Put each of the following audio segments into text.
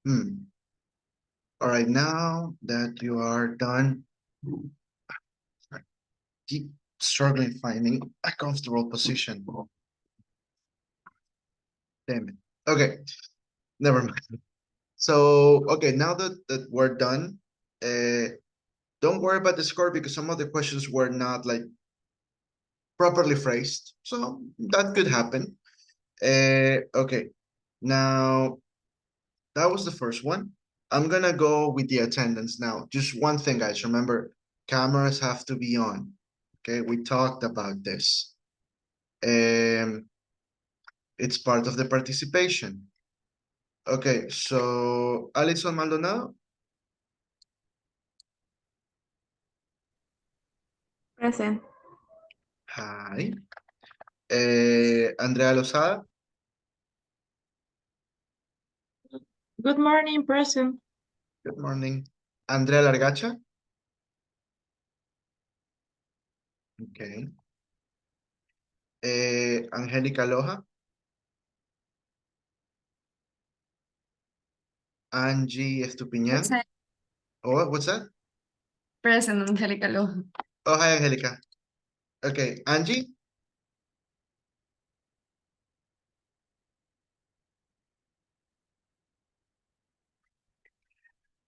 All right, now that you are done, I keep struggling finding a comfortable position. Damn it. Okay, never mind. So, okay, now that we're done, don't worry about the score because some of the questions were not like properly phrased. So that could happen. Okay, now that was the first one. I'm gonna go with the attendance now. Just one thing, guys. Remember, cameras have to be on. Okay, we talked about this. It's part of the participation. Okay, so Alison Maldonado. Present. Hi. Andrea Lozada. Good morning, present. Good morning. Andrea Largacha. Okay. Angélica Loja. Angie Estupiñán. Present. Oh, what's that? Present, Angélica Loja. Oh, hi, Angélica. Okay, Angie.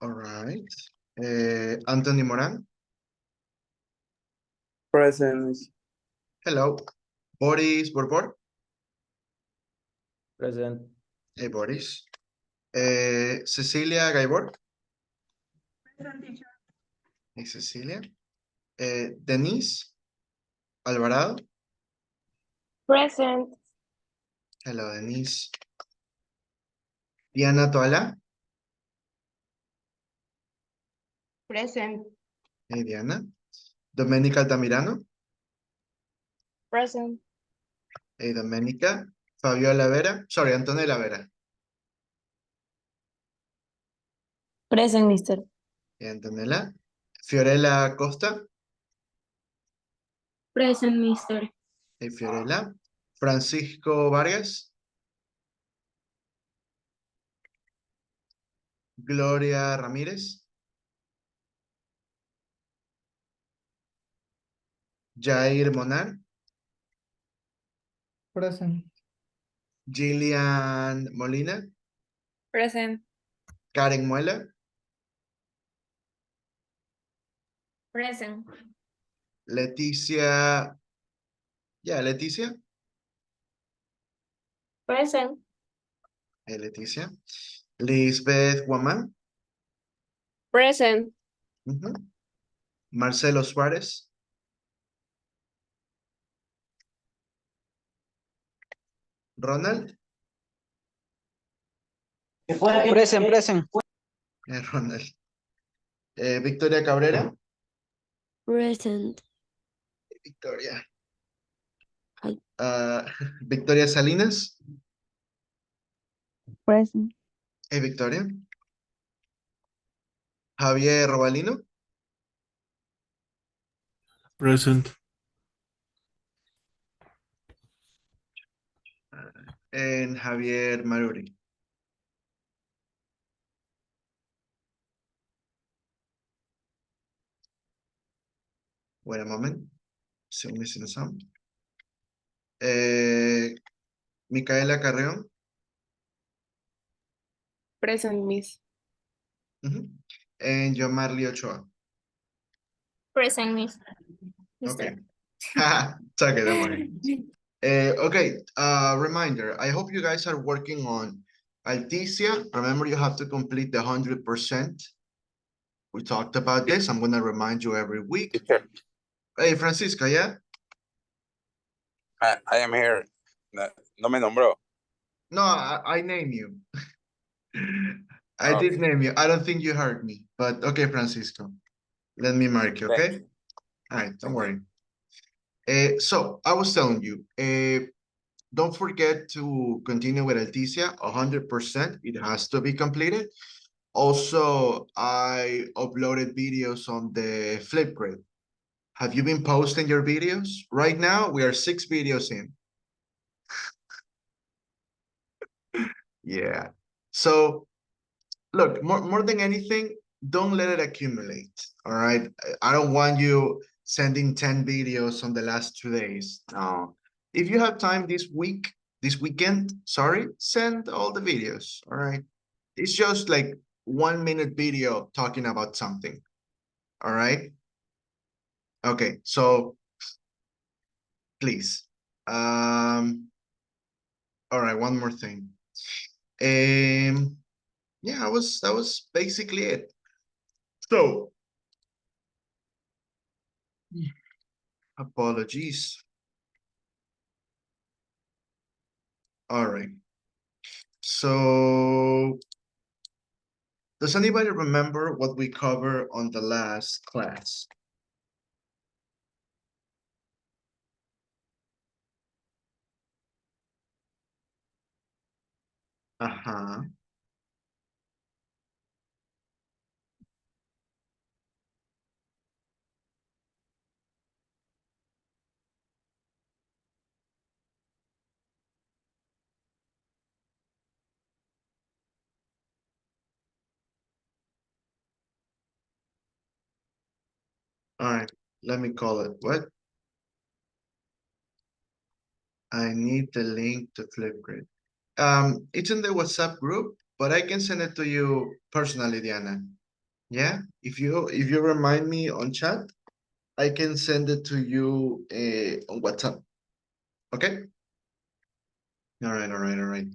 All right. Anthony Moran. Present. Hello. Boris Borbor. Present. Hey, Boris. Cecilia Gaibor. Present, teacher. Hey, Cecilia. Denise Alvarado. Present. Hello, Denise. Diana Toala. Present. Hey, Diana. Domenica Altamirano. Present. Hey, Domenica. Fabiola Vera. Sorry, Antonella Vera. Present, mister. Hey, Antonella. Fiorella Costa. Present, mister. Hey, Fiorella. Francisco Vargas. Gloria Ramírez. Jair Monar. Present. Gillian Molina. Present. Karen Muela. Present. Leticia. Yeah, Leticia. Present. Hey, Leticia. Lisbeth Guamán. Present. Marcelo Suárez. Ronald. Present, present. Ronald. Victoria Cabrera. Present. Victoria. Hi. Victoria Salinas. Present. Hey, Victoria. Javier Robalino. Present. And Javier Maruri. Wait a moment. Still missing some. Micaela Carreón. Present, miss. And Yomarly Ochoa. Present, miss. Okay. It's okay, don't worry. Okay, reminder, I hope you guys are working on Alticia. Remember, you have to complete the 100%. We talked about this. I'm gonna remind you every week. Hey, Francisca, yeah? I am here. No me nombró. No, I name you. I Okay. did name you. I don't think you heard me, but okay, Francisco. Let me mark you, okay? All right, don't worry. So I was telling you, don't forget to continue with Alticia 100%. It has to be completed. Also, I uploaded videos on the Flipgrid. Have you been posting your videos? Right now, we are 6 videos in. Yeah. So look, more than anything, don't let it accumulate. All right. I don't want you sending 10 videos on the last 2 days. No. If you have time this weekend, sorry, send all the videos. All right. It's just like 1 minute video talking about something. All right. Okay, so please. All right, one more thing. Yeah, that was basically it. So apologies. All right. So does anybody remember what we covered on the last class? Uh-huh. All right, let me call it. What? I need the link to Flipgrid. It's in the WhatsApp group, but I can send it to you personally, Diana. Yeah, if you remind me on chat, I can send it to you on WhatsApp. Okay? All right, all right, all right.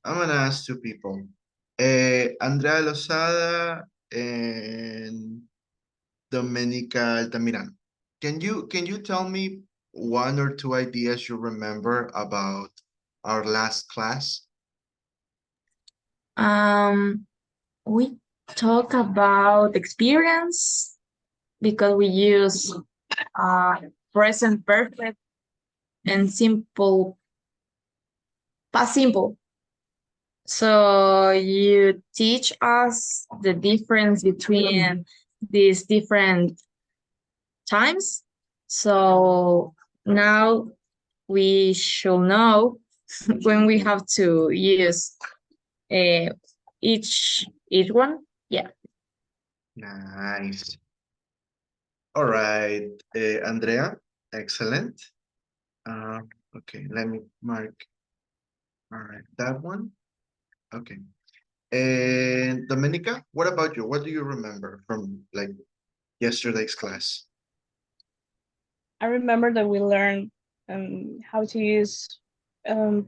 I'm gonna ask two people. Andrea Lozada and Domenica Altamirano. Can you tell me one or two ideas you remember about our last class? We talk about experience because we use present perfect and simple, past simple. So you teach us the difference between these different times. So now we should know when we have to use each one. Yeah. Nice. All right, Andrea, excellent. Okay, let me mark. All right, that one. Okay. And Domenica, what about you? What do you remember from like yesterday's class? I remember that we learned how to use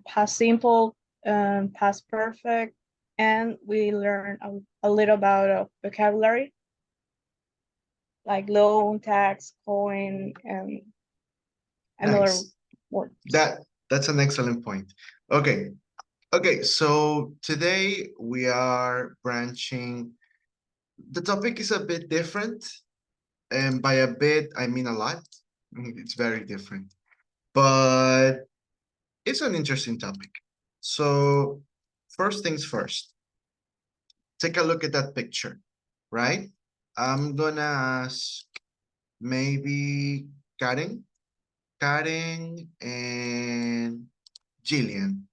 past simple, past perfect, and we learned a little about vocabulary, like loan, tax, coin, and other Nice. words. That's an excellent point. Okay. Okay, so today we are branching. The topic is a bit different, and by a bit, I mean a lot. It's very different, but it's an interesting topic. So first things first, take a look at that picture, right? I'm gonna ask maybe Karen and Jillian.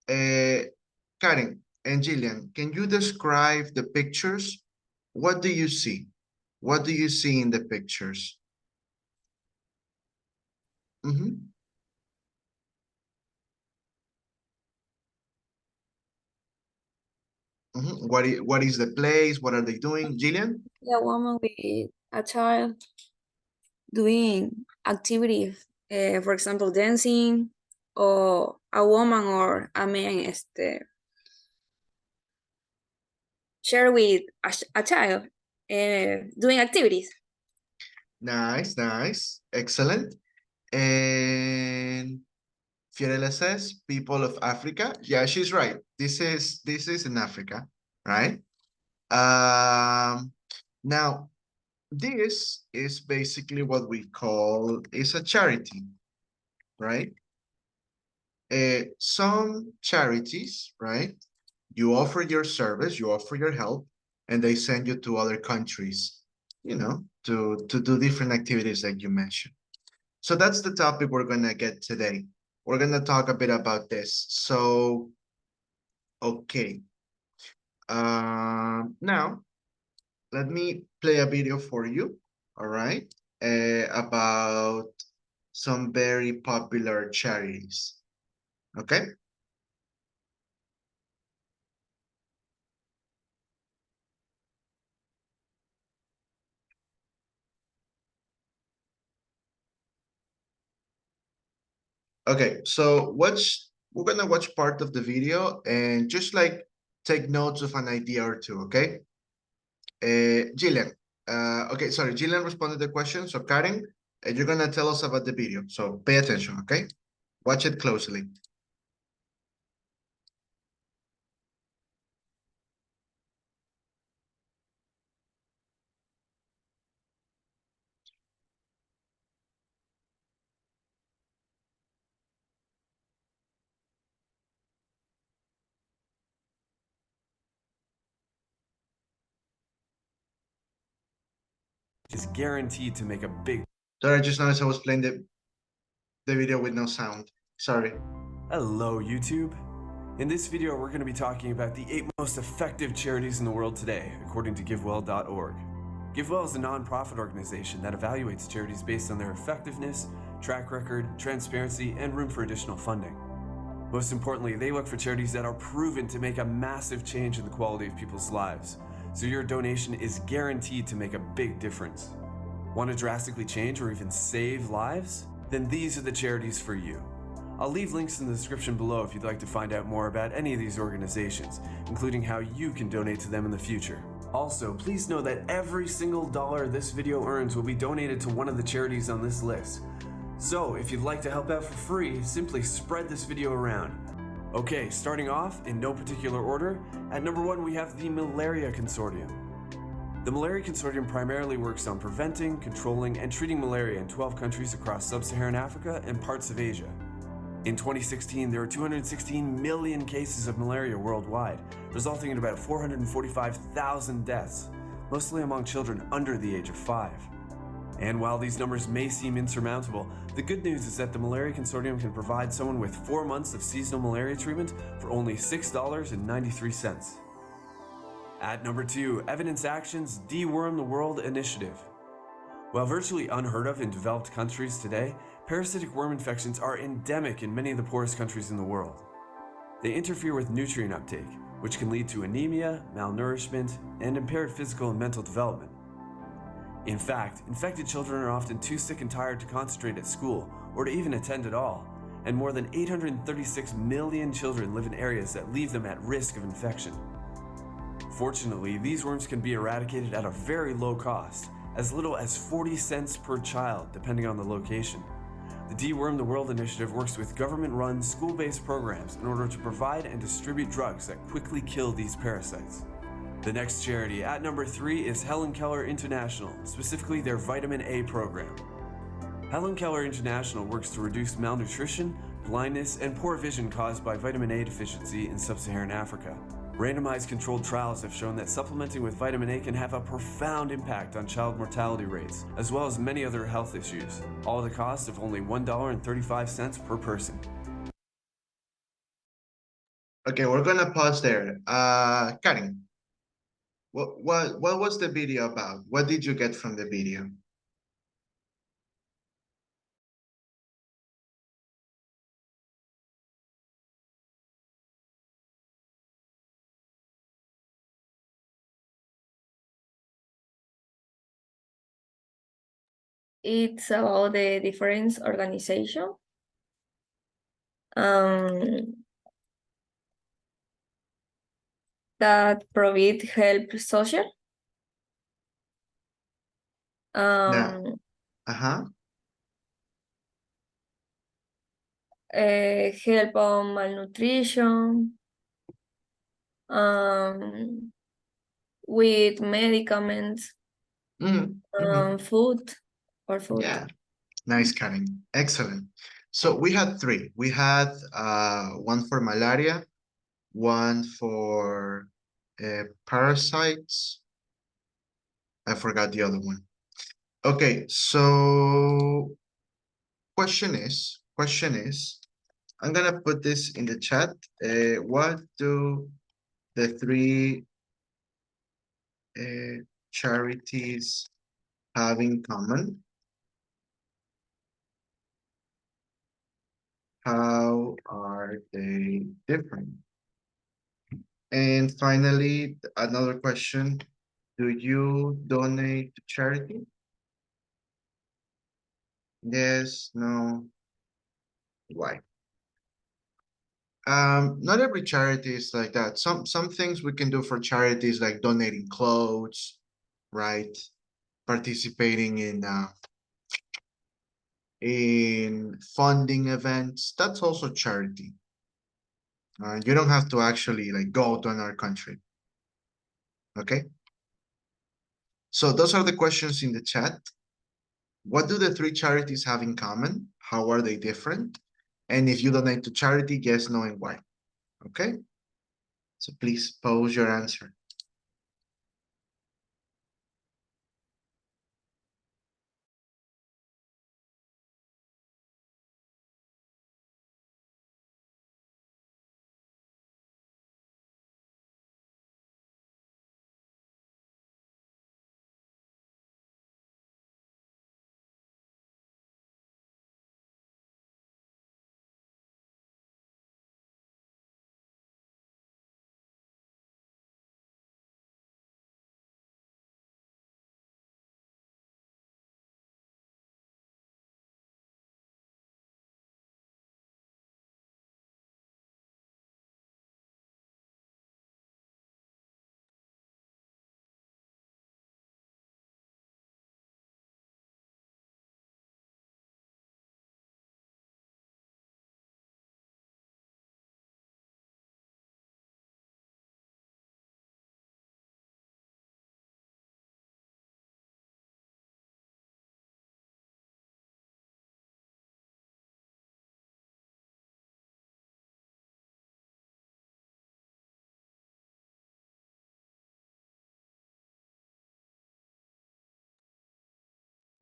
Karen and Jillian, can you describe the pictures? What do you see? What do you see in the pictures? Mm-hmm. Mm-hmm. What is the place? What are they doing? Jillian? A woman with a child doing activities, for example, dancing, or a woman or a man share with a child doing activities. Nice, nice. Excellent. And Fiorella says, people of Africa. Yeah, she's right. This is in Africa, right? Now, this is basically what we call is a charity, right? Some charities, right? You offer your service, you offer your help, and they send you to other countries, you know, to do different activities like you mentioned. So that's the topic we're gonna get today. We're gonna talk a bit about this. So, okay. Now, let me play a video for you, all right, about some very popular charities, okay? Okay, so we're gonna watch part of the video and just like take notes of an idea or two, okay? Gillian, okay, sorry, Gillian responded the question, so Karen, you're gonna tell us about the video, so pay attention, okay? Watch it closely. Is guaranteed to make a big. Sorry, I just noticed I was playing the video with no sound, sorry. Hello, YouTube. In this video, we're going to be talking about the 8 most effective charities in the world today, according to GiveWell.org. GiveWell is a non-profit organization that evaluates charities based on their effectiveness, track record, transparency, and room for additional funding. Most importantly, they look for charities that are proven to make a massive change in the quality of people's lives, so your donation is guaranteed to make a big difference. Want to drastically change or even save lives? Then these are the charities for you. I'll leave links in the description below if you'd like to find out more about any of these organizations, including how you can donate to them in the future. Also, please know that every single dollar this video earns will be donated to one of the charities on this list. So, if you'd like to help out for free, simply spread this video around. Okay, starting off, in no particular order, at number 1 we have the Malaria Consortium. The Malaria Consortium primarily works on preventing, controlling, and treating malaria in 12 countries across sub-Saharan Africa and parts of Asia. In 2016, there were 216 million cases of malaria worldwide, resulting in about 445,000 deaths, mostly among children under the age of 5. And while these numbers may seem insurmountable, the good news is that the Malaria Consortium can provide someone with 4 months of seasonal malaria treatment for only $6.93. At number 2, Evidence Action's Deworm the World Initiative. While virtually unheard of in developed countries today, parasitic worm infections are endemic in many of the poorest countries in the world. They interfere with nutrient uptake, which can lead to anemia, malnourishment, and impaired physical and mental development. In fact, infected children are often too sick and tired to concentrate at school or to even attend at all, and more than 836 million children live in areas that leave them at risk of infection. Fortunately, these worms can be eradicated at a very low cost, as little as 40 cents per child, depending on the location. The Deworm the World Initiative works with government-run, school-based programs in order to provide and distribute drugs that quickly kill these parasites. The next charity, at number 3, is Helen Keller International, specifically their Vitamin A program. Helen Keller International works to reduce malnutrition, blindness, and poor vision caused by vitamin A deficiency in sub-Saharan Africa. Randomized controlled trials have shown that supplementing with vitamin A can have a profound impact on child mortality rates, as well as many other health issues, all at the cost of only $1.35 per person. Okay, we're gonna pause there. Karen, what was the video about? What did you get from the video? It's about the different organization. That provide help social. Uh-huh. Help on malnutrition, with medicaments, food. Yeah, nice, Karen. Excellent. So we had 3. We had one for malaria, one for parasites. I forgot the other one. Okay, so question is, I'm gonna put this in the chat. What do the 3 charities have in common? How are they different? And finally, another question. Do you donate to charity? Yes, no. Why? Not every charity is like that. Some things we can do for charities like donating clothes, right? Participating in funding events. That's also charity. You don't have to actually like go to another country. Okay. So those are the questions in the chat. What do the three charities have in common? How are they different? And if you donate to charity, yes, no, and why? Okay. So please pose your answer.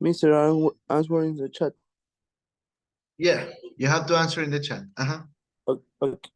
Mr. Answer in the chat. Yeah, you have to answer in the chat. Uh-huh. Okay.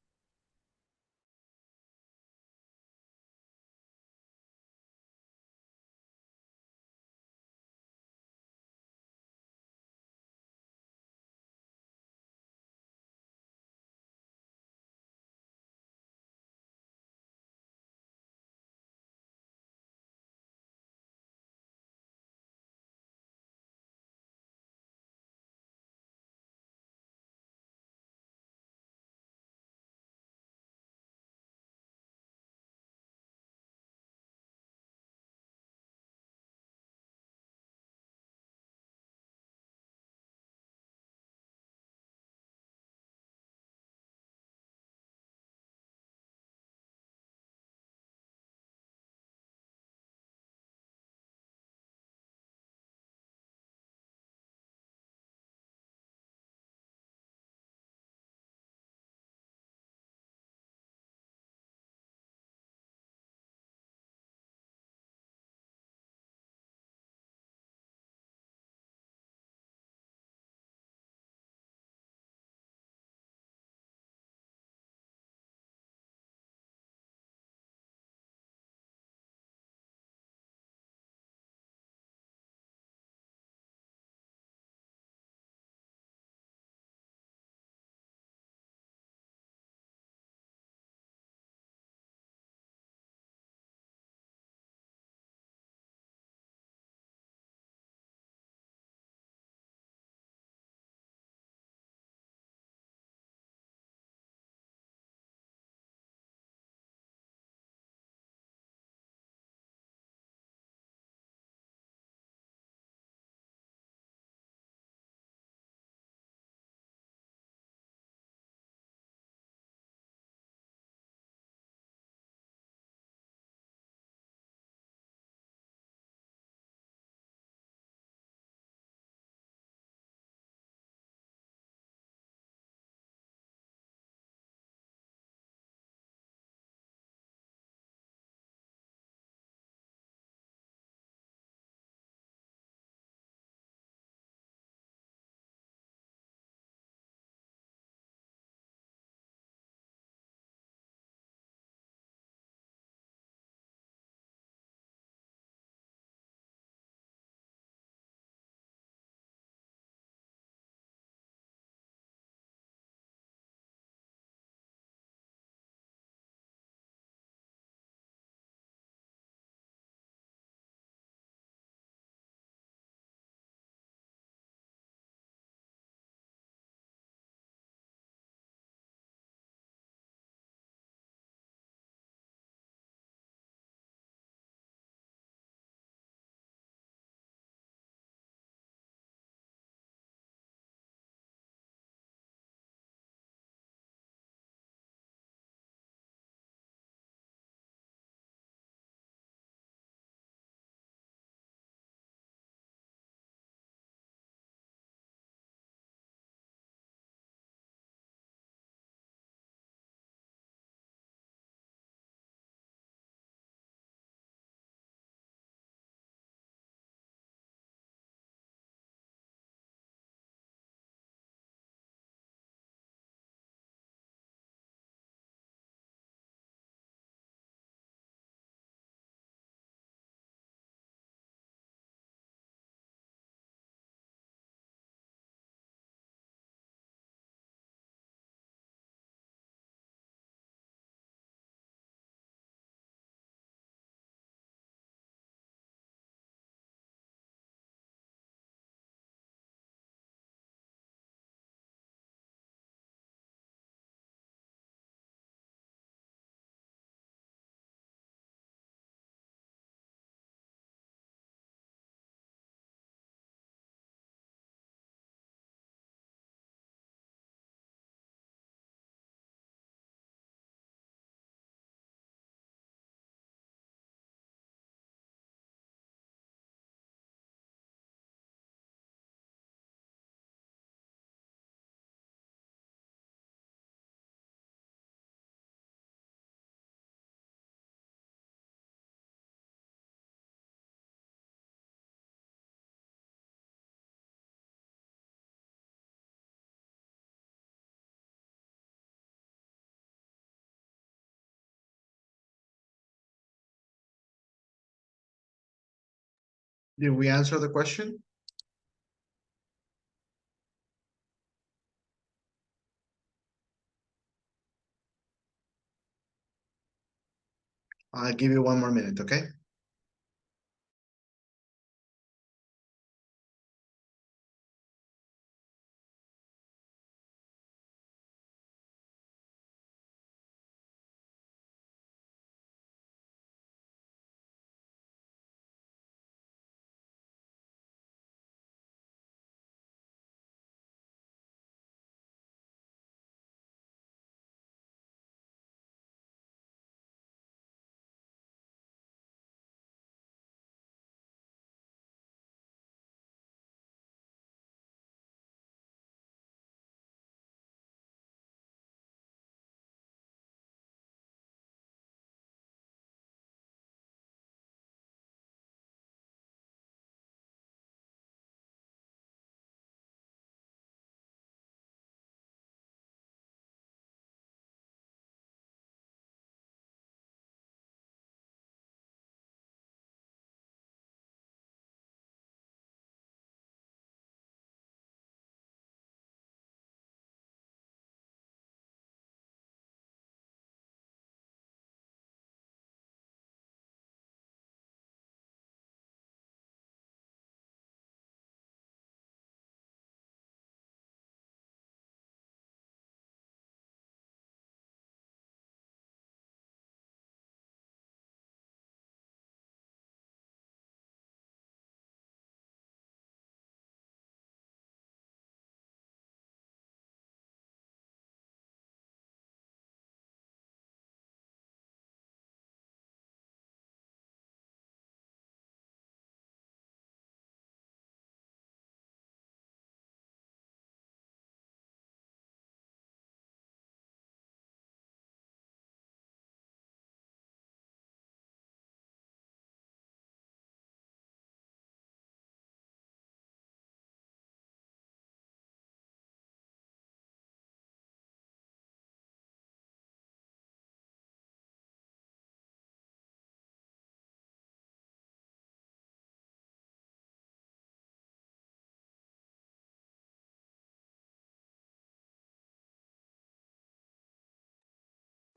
Did we answer the question? I'll give you 1 more minute, okay?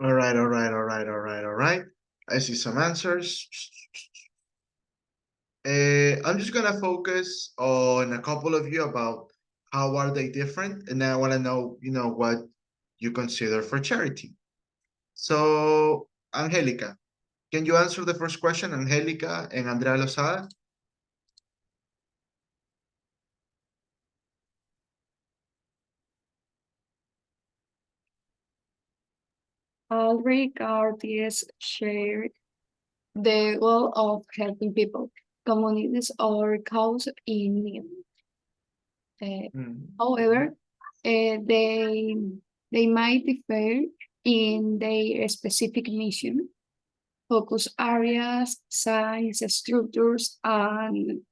All right, all right, all right, all right, all right. I see some answers. I'm just gonna focus on a couple of you about how are they different, and then I want to know, what you consider for charity. So, Angelica, can you answer the first question, Angelica and Andrea Lozada? All regardless share the goal of helping people, communities, or cause in need. However, they might differ in their specific mission, focus areas, size, structures, and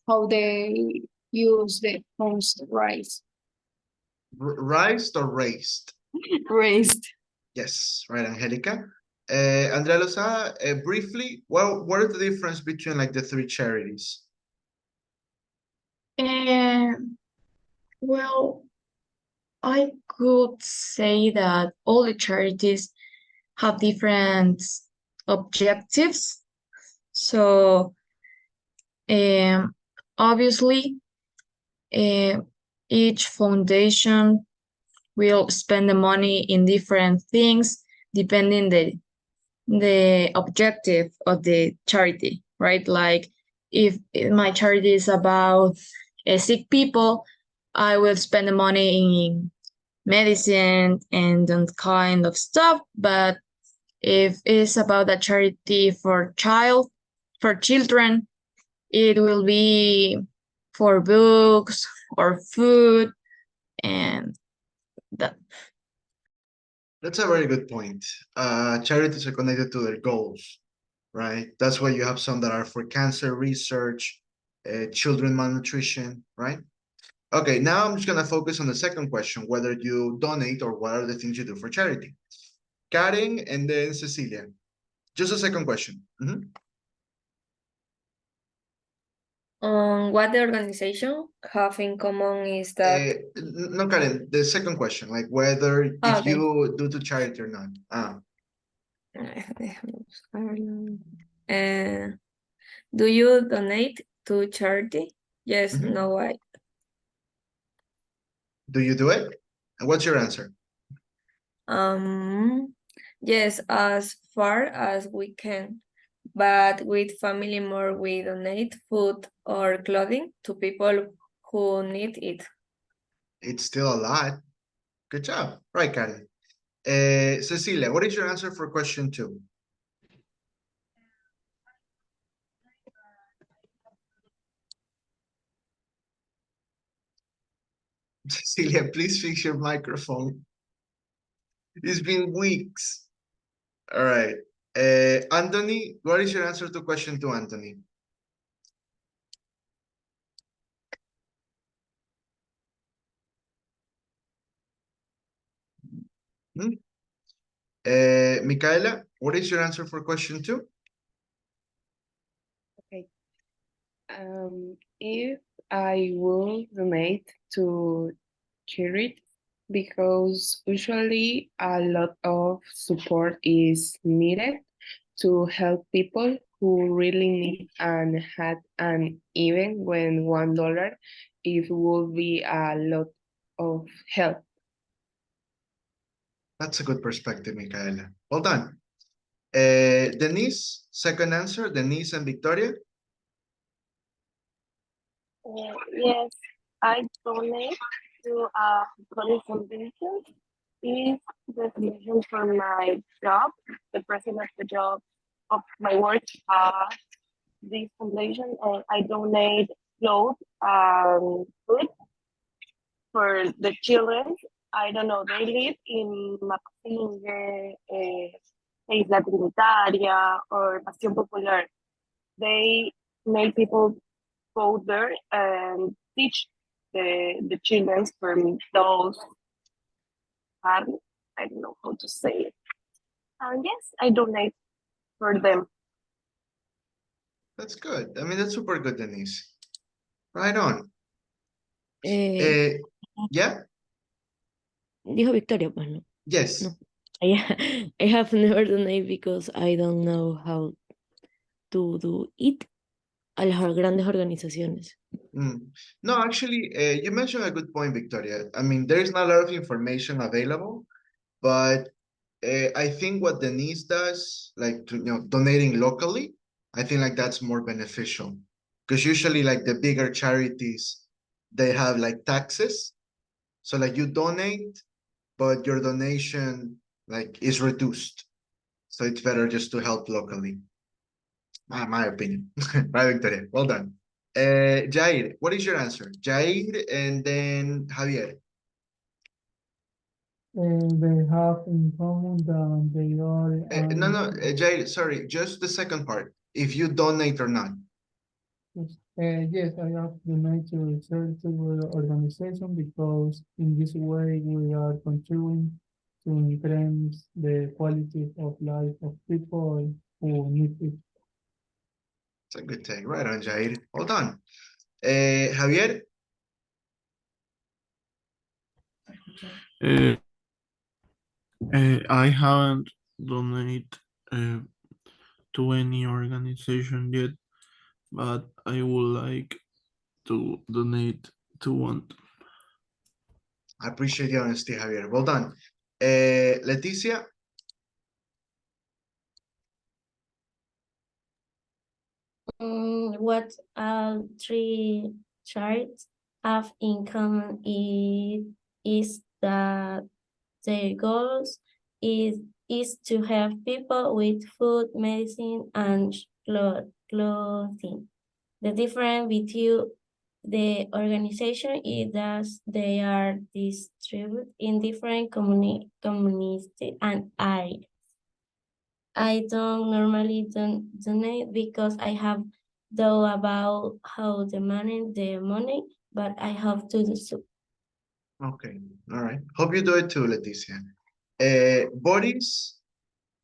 how they use the funds raised. Raised or raised? Raised. Yes, right, Angelica. Andrea Lozada, briefly, what are the difference between like the three charities? Well, I could say that all the charities have different objectives. So, obviously, each foundation will spend the money in different things depending the objective of the charity, right? Like if my charity is about sick people, I will spend the money in medicine and that kind of stuff. But if it's about a charity for children, it will be for books or food and that. That's a very good point. Charities are connected to their goals, right? That's why you have some that are for cancer research, children malnutrition, right? Okay, now I'm just gonna focus on the second question, whether you donate or what are the things you do for charity. Karen and then Cecilia. Just a second question. What the organization have in common is that No, Karen, the second question, like whether if okay. you do to charity or not. Déjame buscarlo. Do you donate to charity? Yes, Mhm. no, I. Do you do it? And what's your answer? Yes, as far as we can. But with family more, we donate food or clothing to people who need it. It's still a lot. Good job. Right, Karen. Cecilia, what is your answer for question 2? Cecilia, please fix your microphone. It's been weeks. All right. Anthony, what is your answer to question 2, Anthony? Michaela, what is your answer for question 2? If I will donate to charity, because usually a lot of support is needed to help people who really need and had an even when $1 it will be a lot of help. That's a good perspective, Michaela. Well done. Denise, second answer, Denise and Victoria. Yes, I donate to a police foundation. Is the foundation for my job. The president of the job of my work this foundation, and I donate clothes and food for the children. I don't know, they live in Mapingue, Isla Trinitaria, or Bastión Popular. They make people go there and teach the children from those parents. I don't know how to say it. And yes, I donate for them. That's good. I mean, that's super good, Denise. Right on. Eh, Yeah? dijo Victoria, pues no. Yes. No. I have never donated because I don't know how to do it a las grandes organizaciones. No, actually, you mentioned a good point, Victoria. I mean, there's not a lot of information available, but I think what Denise does, like donating locally, I think like that's more beneficial. Because usually like the bigger charities, they have like taxes. So like you donate, but your donation like is reduced. So it's better just to help locally. My opinion. Right, Victoria. Well done. Jair, what is your answer? Jair and then Javier. They have in common that they are. No, Jair, sorry, just the second part. If you donate or not. Yes, I have donated to a charitable organization because in this way we are contributing to increase the quality of life of people who need it. It's a good take. Right on, Jair. Hold on. Javier? I haven't donated to any organization yet, but I would like to donate to one. I appreciate the honesty, Javier. Well done. Leticia? What all three charts have in common is that their goals is to help people with food, medicine, and clothing. The difference between the organization is that they are distributed in different communities and areas. I don't normally donate because I have thought about how to manage the money, but I have to do so. Okay, all right. Hope you do it too, Leticia. Boris,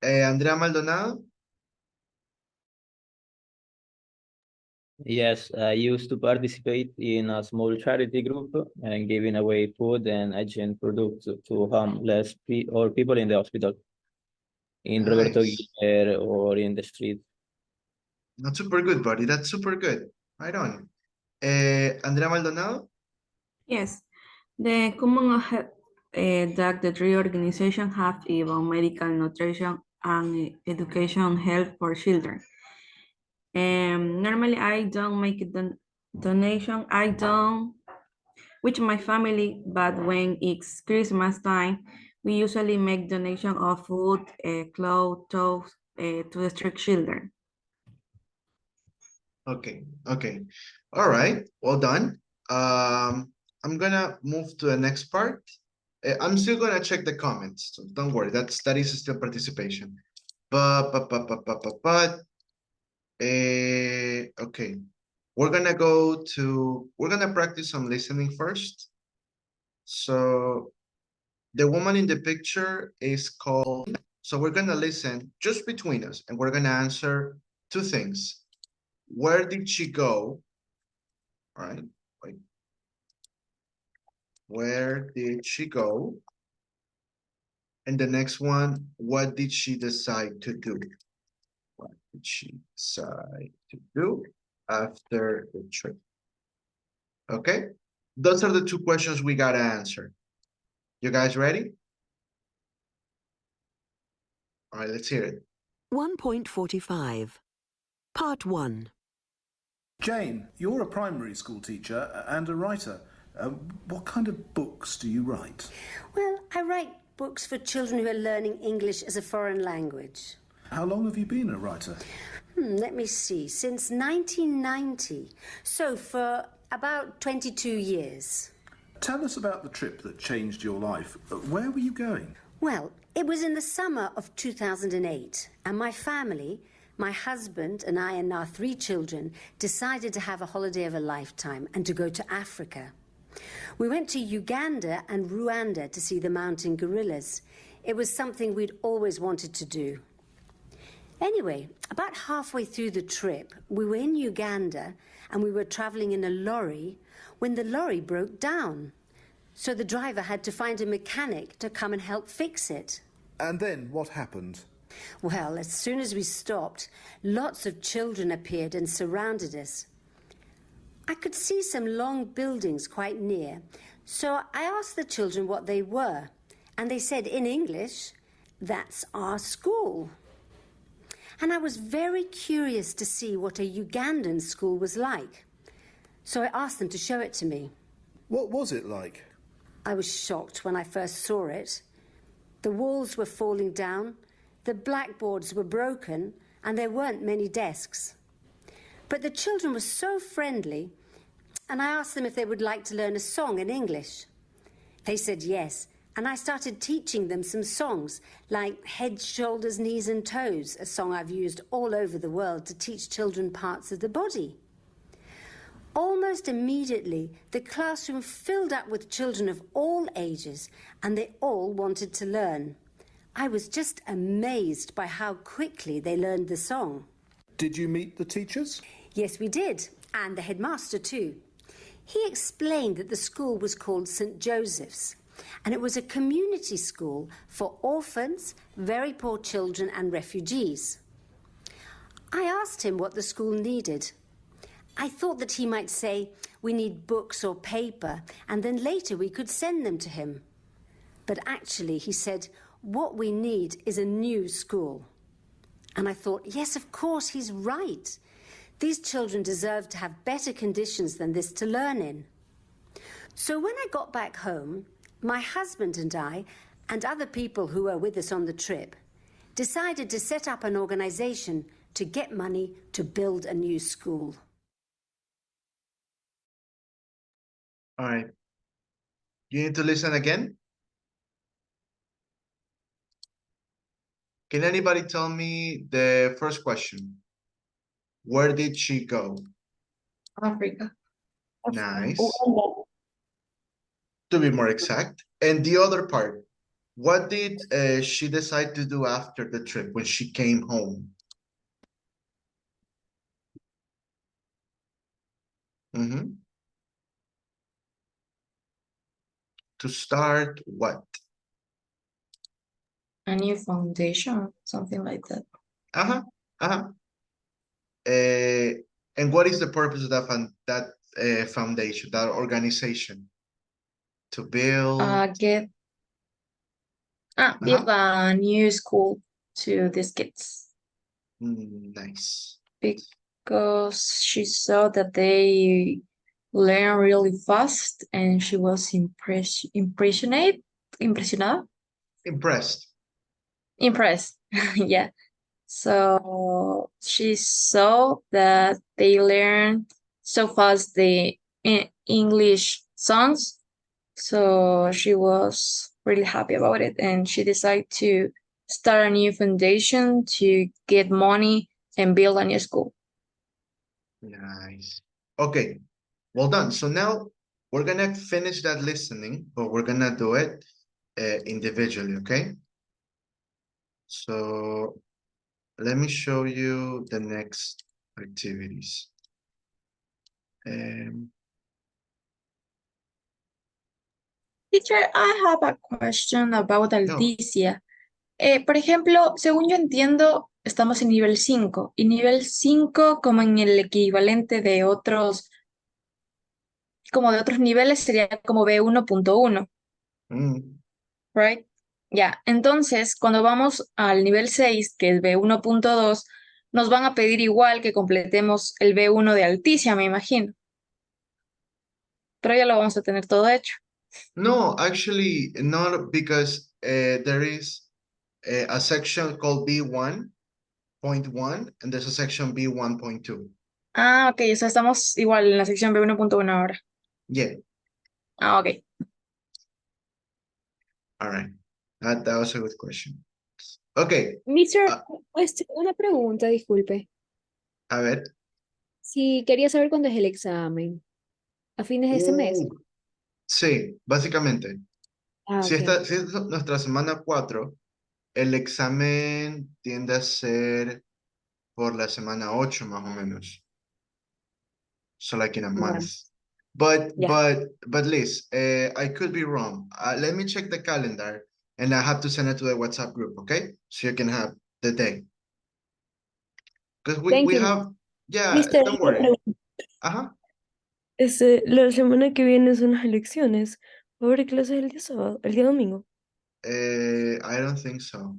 Andrea Maldonado? Yes, I used to participate in a small charity group and giving away food and hygiene products to homeless or people in the hospital, in Roberto Nice. Guiller or in the street. That's super good, buddy. That's super good. Right on. Andrea Maldonado? Yes, the common that the three organizations have about medical nutrition and education health for children. Normally I don't make a donation. I don't with my family, but when it's Christmas time, we usually make donation of food, clothes, toys to the street children. Okay, okay. All right, well done. I'm gonna move to the next part. I'm still gonna check the comments, so don't worry, that is still participation. Okay. We're gonna practice some listening first. So the woman in the picture is called, so we're gonna listen just between us and we're gonna answer two things. Where did she go? All right, wait. Where did she go? And the next one, what did she decide to do? What did she decide to do after the trip? Okay, those are the two questions we gotta answer. You guys ready? All right, let's hear it. 1.45. Part 1. Jane, you're a primary school teacher and a writer. What kind of books do you write? Well, I write books for children who are learning English as a foreign language. How long have you been a writer? Let me see, since 1990. So for about 22 years. Tell us about the trip that changed your life. Where were you going? Well, it was in the summer of 2008, and my family, my husband and I and our 3 children, decided to have a holiday of a lifetime and to go to Africa. We went to Uganda and Rwanda to see the mountain gorillas. It was something we'd always wanted to do. Anyway, about halfway through the trip, we were in Uganda and we were traveling in a lorry when the lorry broke down. So the driver had to find a mechanic to come and help fix it. And then what happened? Well, as soon as we stopped, lots of children appeared and surrounded us. I could see some long buildings quite near, so I asked the children what they were, and they said in English, "That's our school." And I was very curious to see what a Ugandan school was like, so I asked them to show it to me. What was it like? I was shocked when I first saw it. The walls were falling down, the blackboards were broken, and there weren't many desks. But the children were so friendly, and I asked them if they would like to learn a song in English. They said yes, and I started teaching them some songs, like Head, Shoulders, Knees and Toes, a song I've used all over the world to teach children parts of the body. Almost immediately, the classroom filled up with children of all ages, and they all wanted to learn. I was just amazed by how quickly they learned the song. Did you meet the teachers? Yes, we did, and the headmaster too. He explained that the school was called St. Joseph's, and it was a community school for orphans, very poor children and refugees. I asked him what the school needed. I thought that he might say, "We need books or paper," and then later we could send them to him. But actually, he said, "What we need is a new school." And I thought, yes, of course, he's right. These children deserve to have better conditions than this to learn in. So when I got back home, my husband and I, and other people who were with us on the trip, decided to set up an organization to get money to build a new school. All right. You need to listen again. Can anybody tell me the first question? Where did she go? Africa. Nice. To be more exact. And the other part, what did she decide to do after the trip when she came home? Mm-hmm. To start what? A new foundation, something like that. Uh-huh. Uh-huh. And what is the purpose of that foundation, that organization? To build. Build a new school to these kids Nice. because she saw that they learn really fast and she was impressed. Yeah. So she saw that they learn so fast the English songs. So she was really happy about it, and she decided to start a new foundation to get money and build a new school. Nice. Okay, well done. So now we're gonna finish that listening, but we're gonna do it individually, okay? So let me show you the next activities. Teacher, I have a question about Alticia. Por ejemplo, según yo entiendo, estamos en nivel 5 y nivel 5 como en el equivalente de otros, como de otros niveles sería como B1.1, right? Ya, entonces cuando vamos al nivel 6, que es B1.2, nos van a pedir igual que completemos el B1 de Alticia, me imagino. Pero ya lo vamos a tener todo hecho. No, actually not, because there is a section called B1.1 and there's a section B1.2. Ah, ok, o sea, estamos igual en la sección B1.1 ahora. Yeah. Ah, ok. All right. That was a good question. Okay. Mister, una pregunta, disculpe. A ver. Si quería saber cuándo es el examen. ¿A fines de este mes? Sí, básicamente. Si ok. si es nuestra semana 4, el examen tiende a ser por la semana 8 más o menos. So like in a month. But Liz, I could be wrong. Let me check the calendar and I have to send it to the WhatsApp group, okay? So you can have the day. Because we have, yeah, Mister, don't worry. Ajá. La semana que viene son las elecciones. ¿Va a haber clases el día sábado, el día domingo? I don't think so.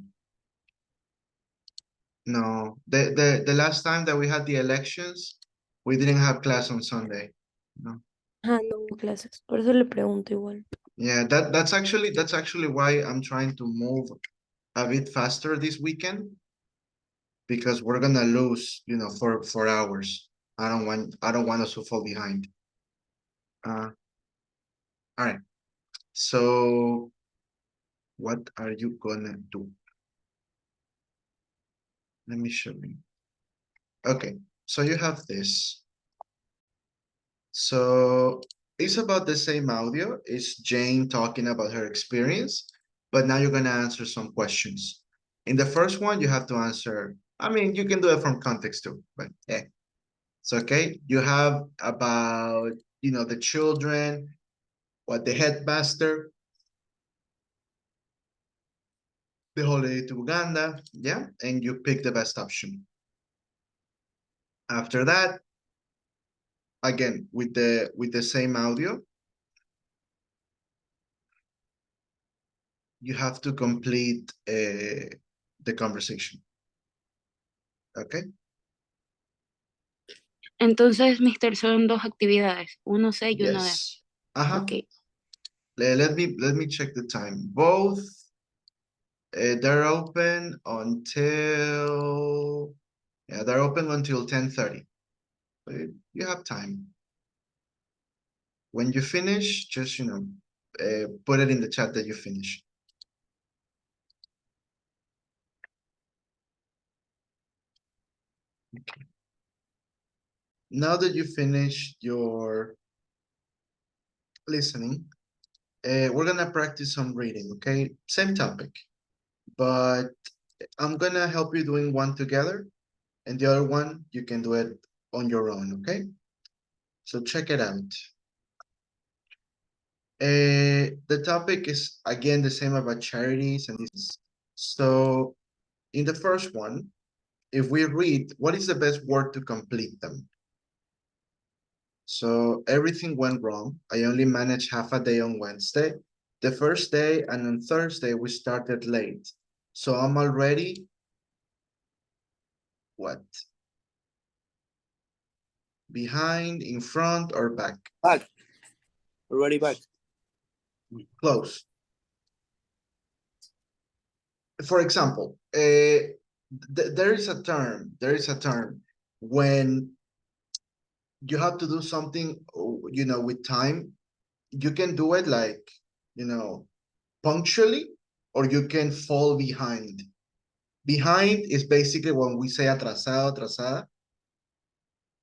No, the last time that we had the elections, we didn't have class on Sunday. No. Ah, no hubo clases. Por eso le pregunto igual. Yeah, that's actually why I'm trying to move a bit faster this weekend, because we're gonna lose, 4 hours. I don't want us to fall behind. All right. So what are you gonna do? Let me show you. Okay, so you have this. So it's about the same audio. It's Jane talking about her experience, but now you're gonna answer some questions. In the first one, you have to answer. I mean, you can do it from context too, but yeah, it's okay. You have about, the children, what the headmaster, the holiday to Uganda, yeah, and you pick the best option. After that, again, with the same audio, you have to complete the conversation. Okay. Entonces, Mister, son 2 actividades, 1C y 1D. Yes. Uh-huh. Okay. Let me check the time. Both they're open until 10:30. You have time. When you finish, just put it in the chat that you finish. Okay. Now that you finished your listening, we're gonna practice some reading, okay? Same topic, but I'm gonna help you doing one together, and the other one you can do it on your own, okay? So check it out. The topic is again the same about charities and this. So in the first one, if we read, what is the best word to complete them? So everything went wrong. I only managed half a day on Wednesday. The first day and on Thursday, we started late. So I'm already, what? Behind, in front, or back? Back. Already back. Close. For example, there is a term when you have to do something, with time. You can do it like, punctually, or you can fall behind. Behind is basically when we say atrasado, atrasada.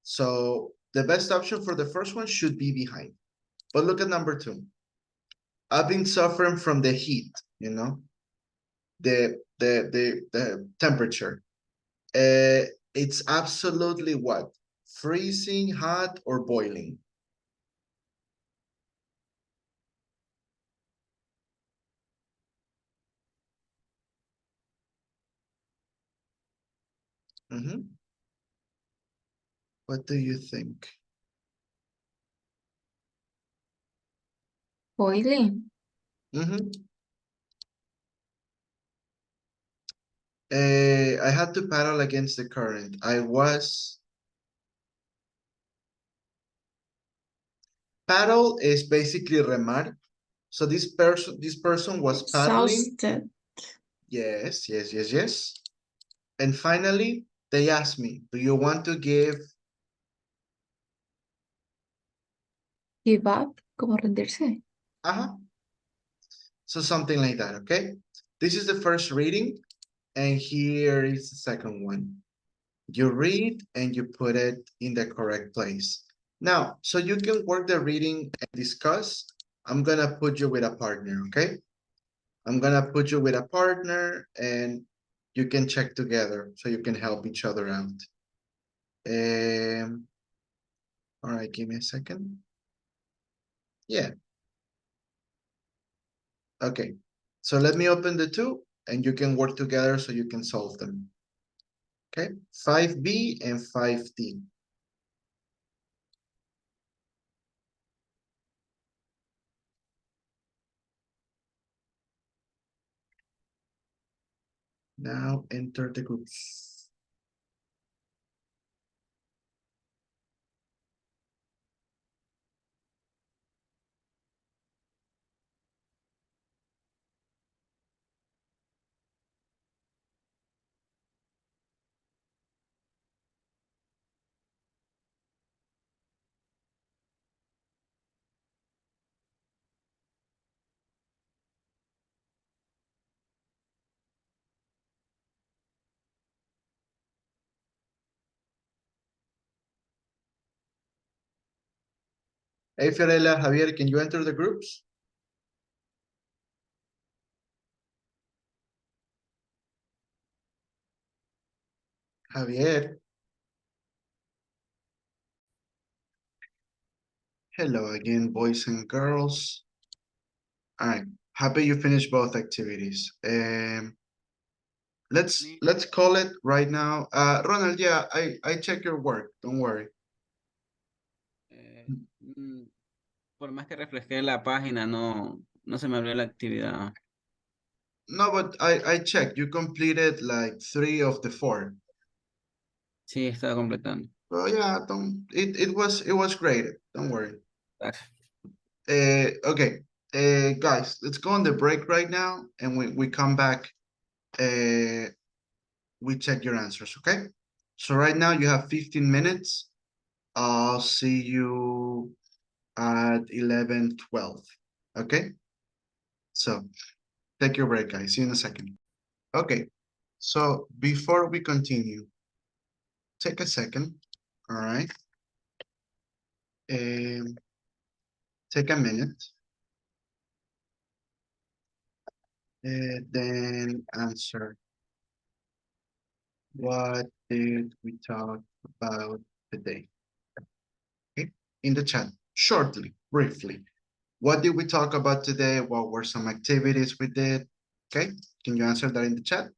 So the best option for the first one should be behind. But look at number 2. I've been suffering from the heat, the temperature. It's absolutely what? Freezing, hot, or boiling? What do you think? Boiling. I had to paddle against the current. Paddle is basically remar. So this person was paddling. Exhausted. Yes. And finally, they asked me, do you want to give up? Como rendirse. So something like that, okay? This is the first reading, and here is the second one. You read and you put it in the correct place. Now, so you can work the reading and discuss. I'm gonna put you with a partner, okay? I'm gonna put you with a partner and you can check together so you can help each other out. All right, give me a second. Yeah. Okay, so let me open the two and you can work together so you can solve them. Okay, 5B and 5D. Now enter the groups. Hey, Fiorella, Javier, can you enter the groups? Javier. Hello again, boys and girls. All right, happy you finished both activities. Let's call it right now. Ronald, yeah, I check your work, don't worry. Por más que refresqué la página, no se me abrió la actividad. No, but I checked. You completed like 3 of the 4. Sí, estaba completando. Well, yeah, it was great. Don't worry. Okay. Guys, let's go on the break right now, and we come back. We check your answers, okay? So right now you have 15 minutes. I'll see you at 11:12. Okay? So take your break, guys. See you in a second. Okay. So before we continue, take a second. All right. Take a minute. Then answer. What did we talk about today? Okay. in the chat, shortly, briefly. What did we talk about today? What were some activities we did? Okay, can you answer that in the chat?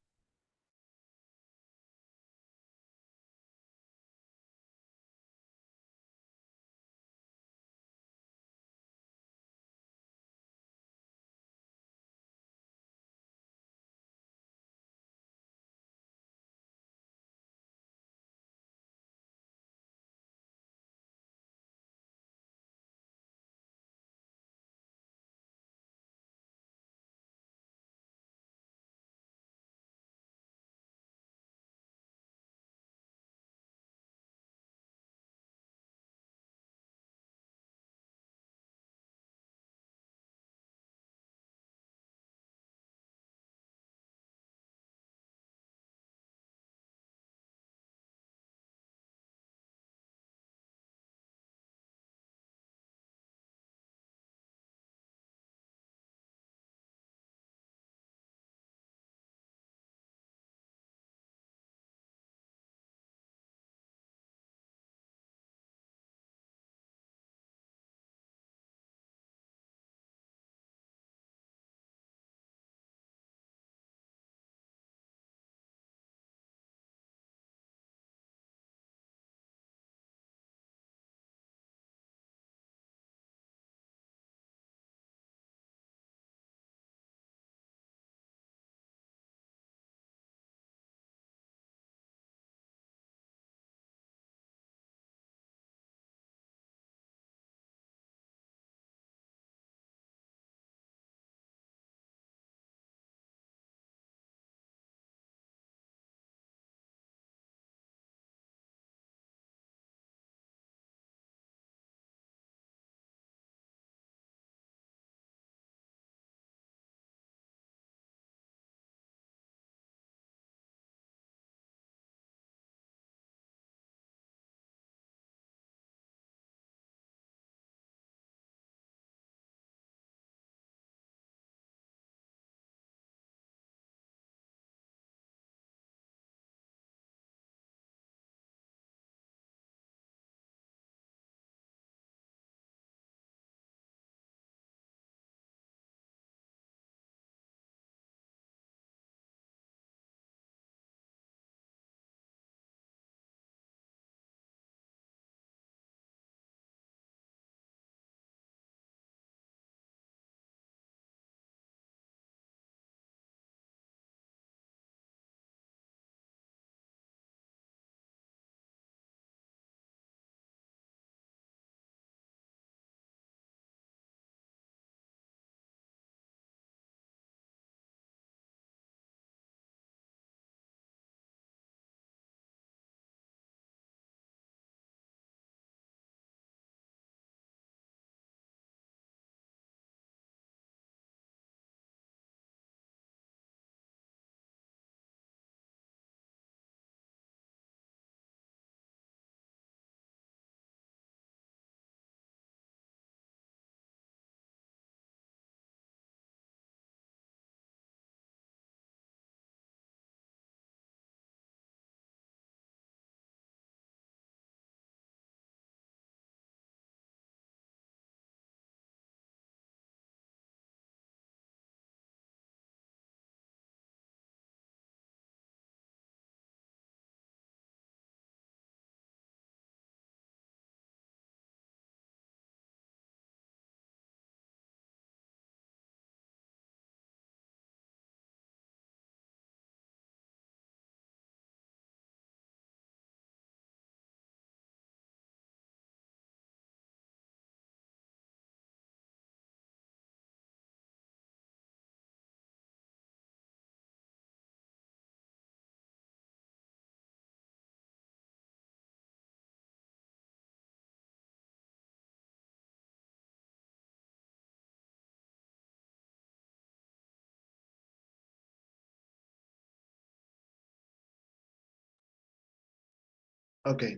Okay,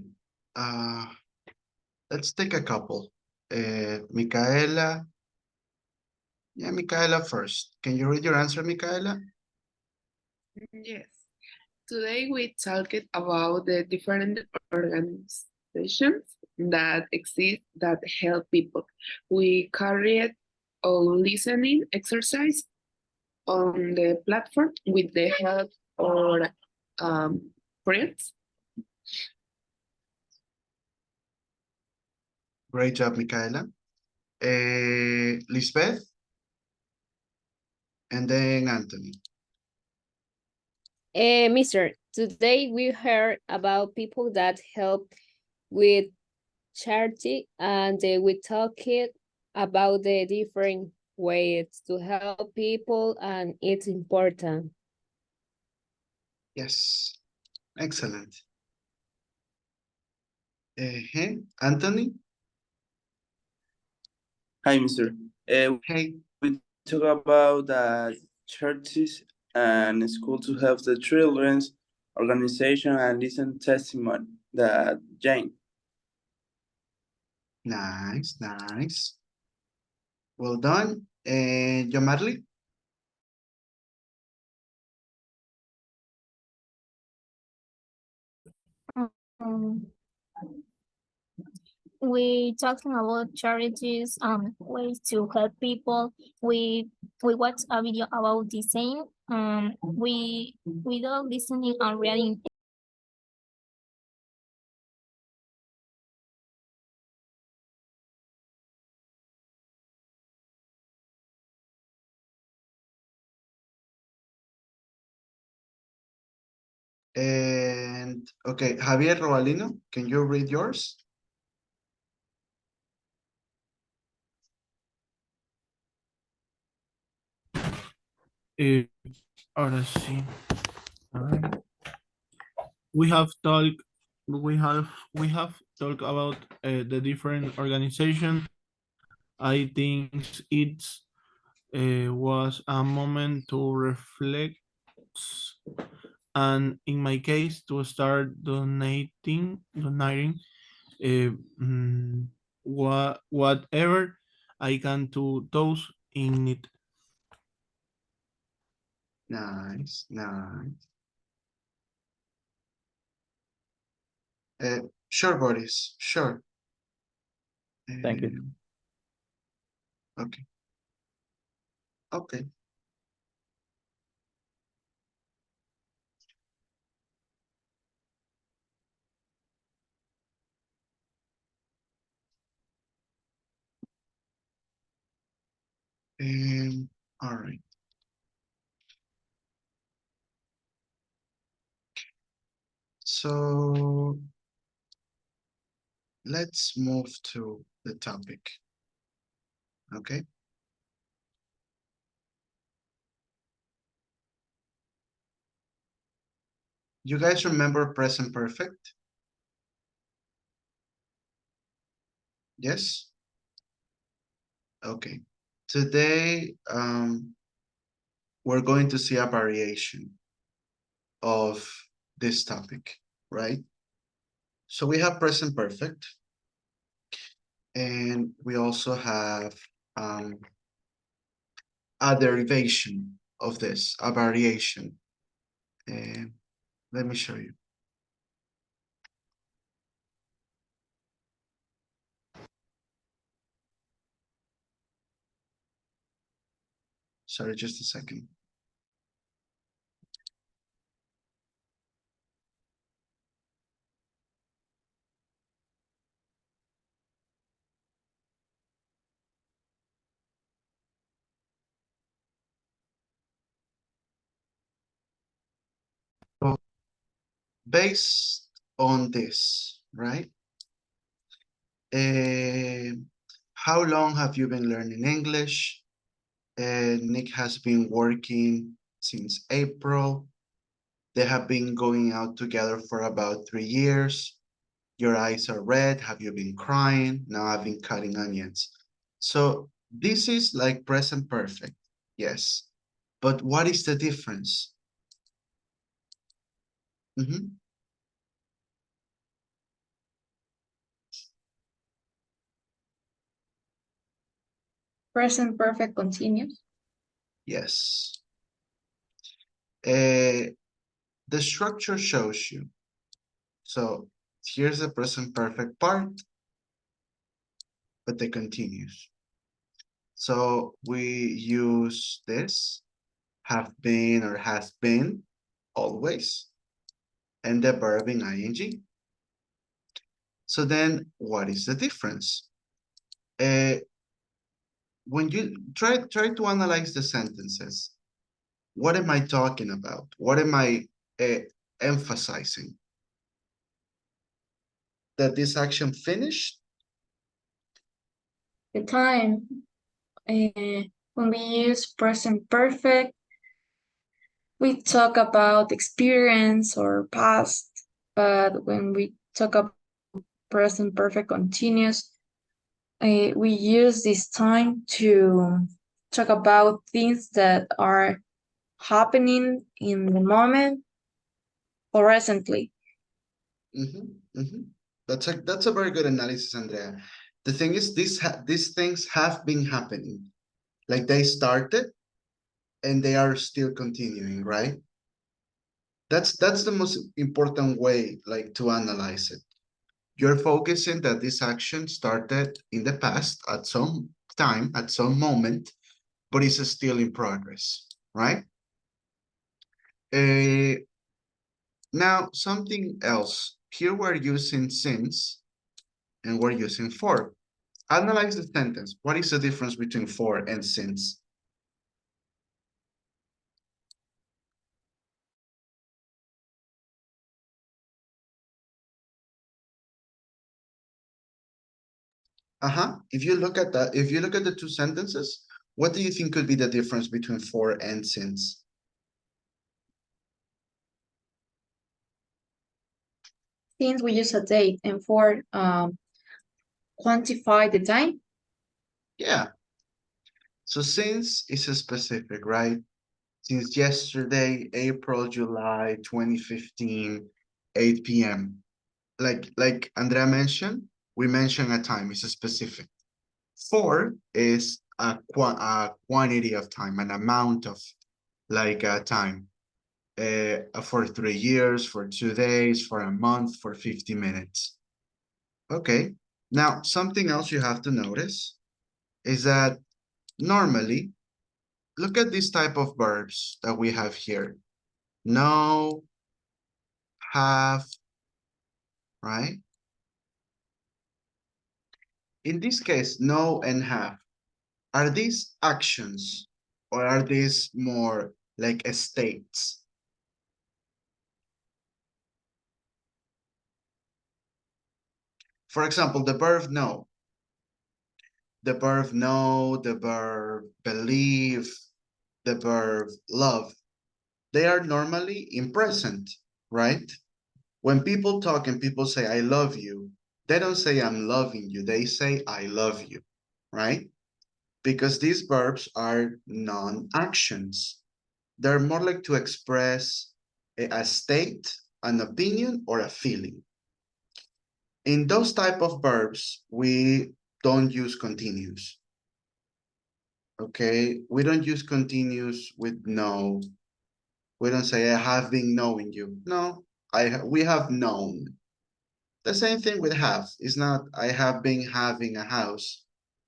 uh, let's take a couple. Micaela. Yeah, Micaela first. Can you read your answer, Micaela? Yes. Today we talked about the different organizations that exist that help people. We carried a listening exercise on the platform with the help of friends. Great job, Micaela. Lisbeth? And then Anthony. Mister, today we heard about people that help with charity, and we talked about the different ways to help people, and it's important. Yes, excellent. Anthony? Hi, Mr. Hey. We talk about churches and school to help the children's organization and listen testimony that Jane. Nice, nice. Well done. And Jamarly? We talking about charities, ways to help people. We watched a video about the same. We do listening and reading. And okay, Javier Robalino, can you read yours? Ahora sí. Alright. We have talked about the different organization. I think it's was a moment to reflect, and in my case to start donating whatever I can to those in need. Nice, nice. Sure, Boris, sure. Thank you. Okay. Okay. All right. So let's move to the topic. Okay. You guys remember present perfect? Yes? Okay. Today, we're going to see a variation of this topic, right? So we have present perfect, and we also have a derivation of this, a variation. And let me show you. Sorry, just a second. So based on this, right? How long have you been learning English? Nick has been working since April. They have been going out together for about 3 years. Your eyes are red. Have you been crying? Now I've been cutting onions. So this is like present perfect. Yes. But what is the difference? Present perfect continuous. Yes. The structure shows you. So here's the present perfect part, but the continuous. So we use this, have been or has been, always, and the verb in ing. So then what is the difference? When you try to analyze the sentences, what am I talking about? What am I emphasizing? That this action finished? The time. When we use present perfect, we talk about experience or past, but when we talk about present perfect continuous, we use this time to talk about things that are happening in the moment or recently. That's a very good analysis, Andrea. The thing is, these things have been happening. Like they started and they are still continuing, right? That's the most important way, like, to analyze it. You're focusing that this action started in the past at some time, at some moment, but it's still in progress, right? Now, something else. Here we're using since and we're using for. Analyze the sentence. What is the difference between for and since? If you look at that, if you look at the two sentences, what do you think could be the difference between for and since? Since we use a date and for quantify the time. Yeah. So since is a specific, right? Since yesterday, April, July 2015, 8 p.m. Like Andrea mentioned, we mentioned a time, it's a specific. For is a quantity of time, an amount of time. For 3 years, for 2 days, for a month, for 50 minutes. Okay, now something else you have to notice is that normally, look at this type of verbs that we have here. Know, have, right? In this case, know and have, are these actions or are these more like states? For example, the verb know. The verb know, the verb believe, the verb love. They are normally in present, right? When people talk and people say, I love you, they don't say I'm loving you, they say I love you, right? Because these verbs are non-actions. They're more like to express a state, an opinion, or a feeling. In those type of verbs, we don't use continuous. Okay, we don't use continuous with know. We don't say I have been knowing you. No, we have known. The same thing with have. It's not I have been having a house.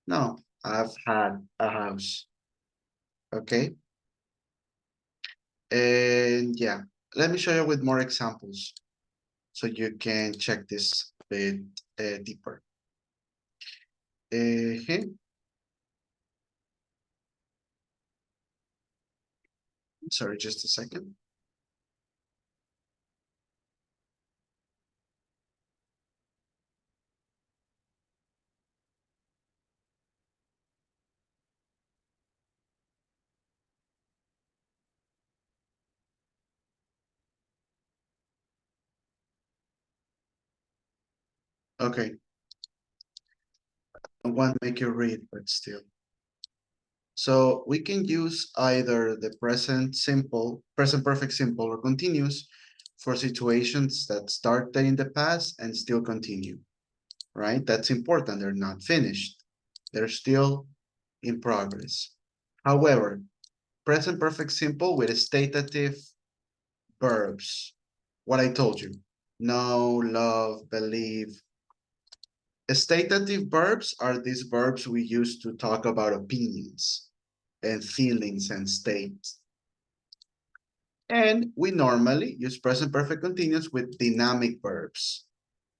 No, I've had a house. Okay. And yeah, let me show you with more examples so you can check this a bit deeper. Sorry, just a second. Okay. I won't make you read, but still. So we can use either the present simple, present perfect simple, or continuous for situations that started in the past and still continue, right? That's important. They're not finished. They're still in progress. However, present perfect simple with stative verbs. What I told you, know, love, believe. Stative verbs are these verbs we use to talk about opinions and feelings and states. And we normally use present perfect continuous with dynamic verbs,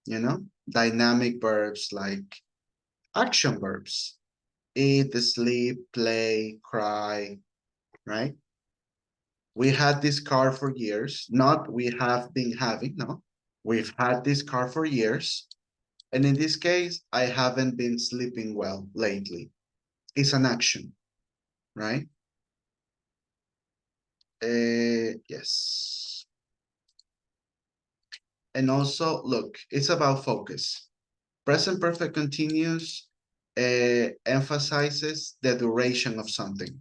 you know, dynamic verbs like action verbs, eat, sleep, play, cry, right? We had this car for years, not we have been having, no. We've had this car for years. And in this case, I haven't been sleeping well lately. It's an action, right? Yes. And also, look, it's about focus. Present perfect continuous emphasizes the duration of something.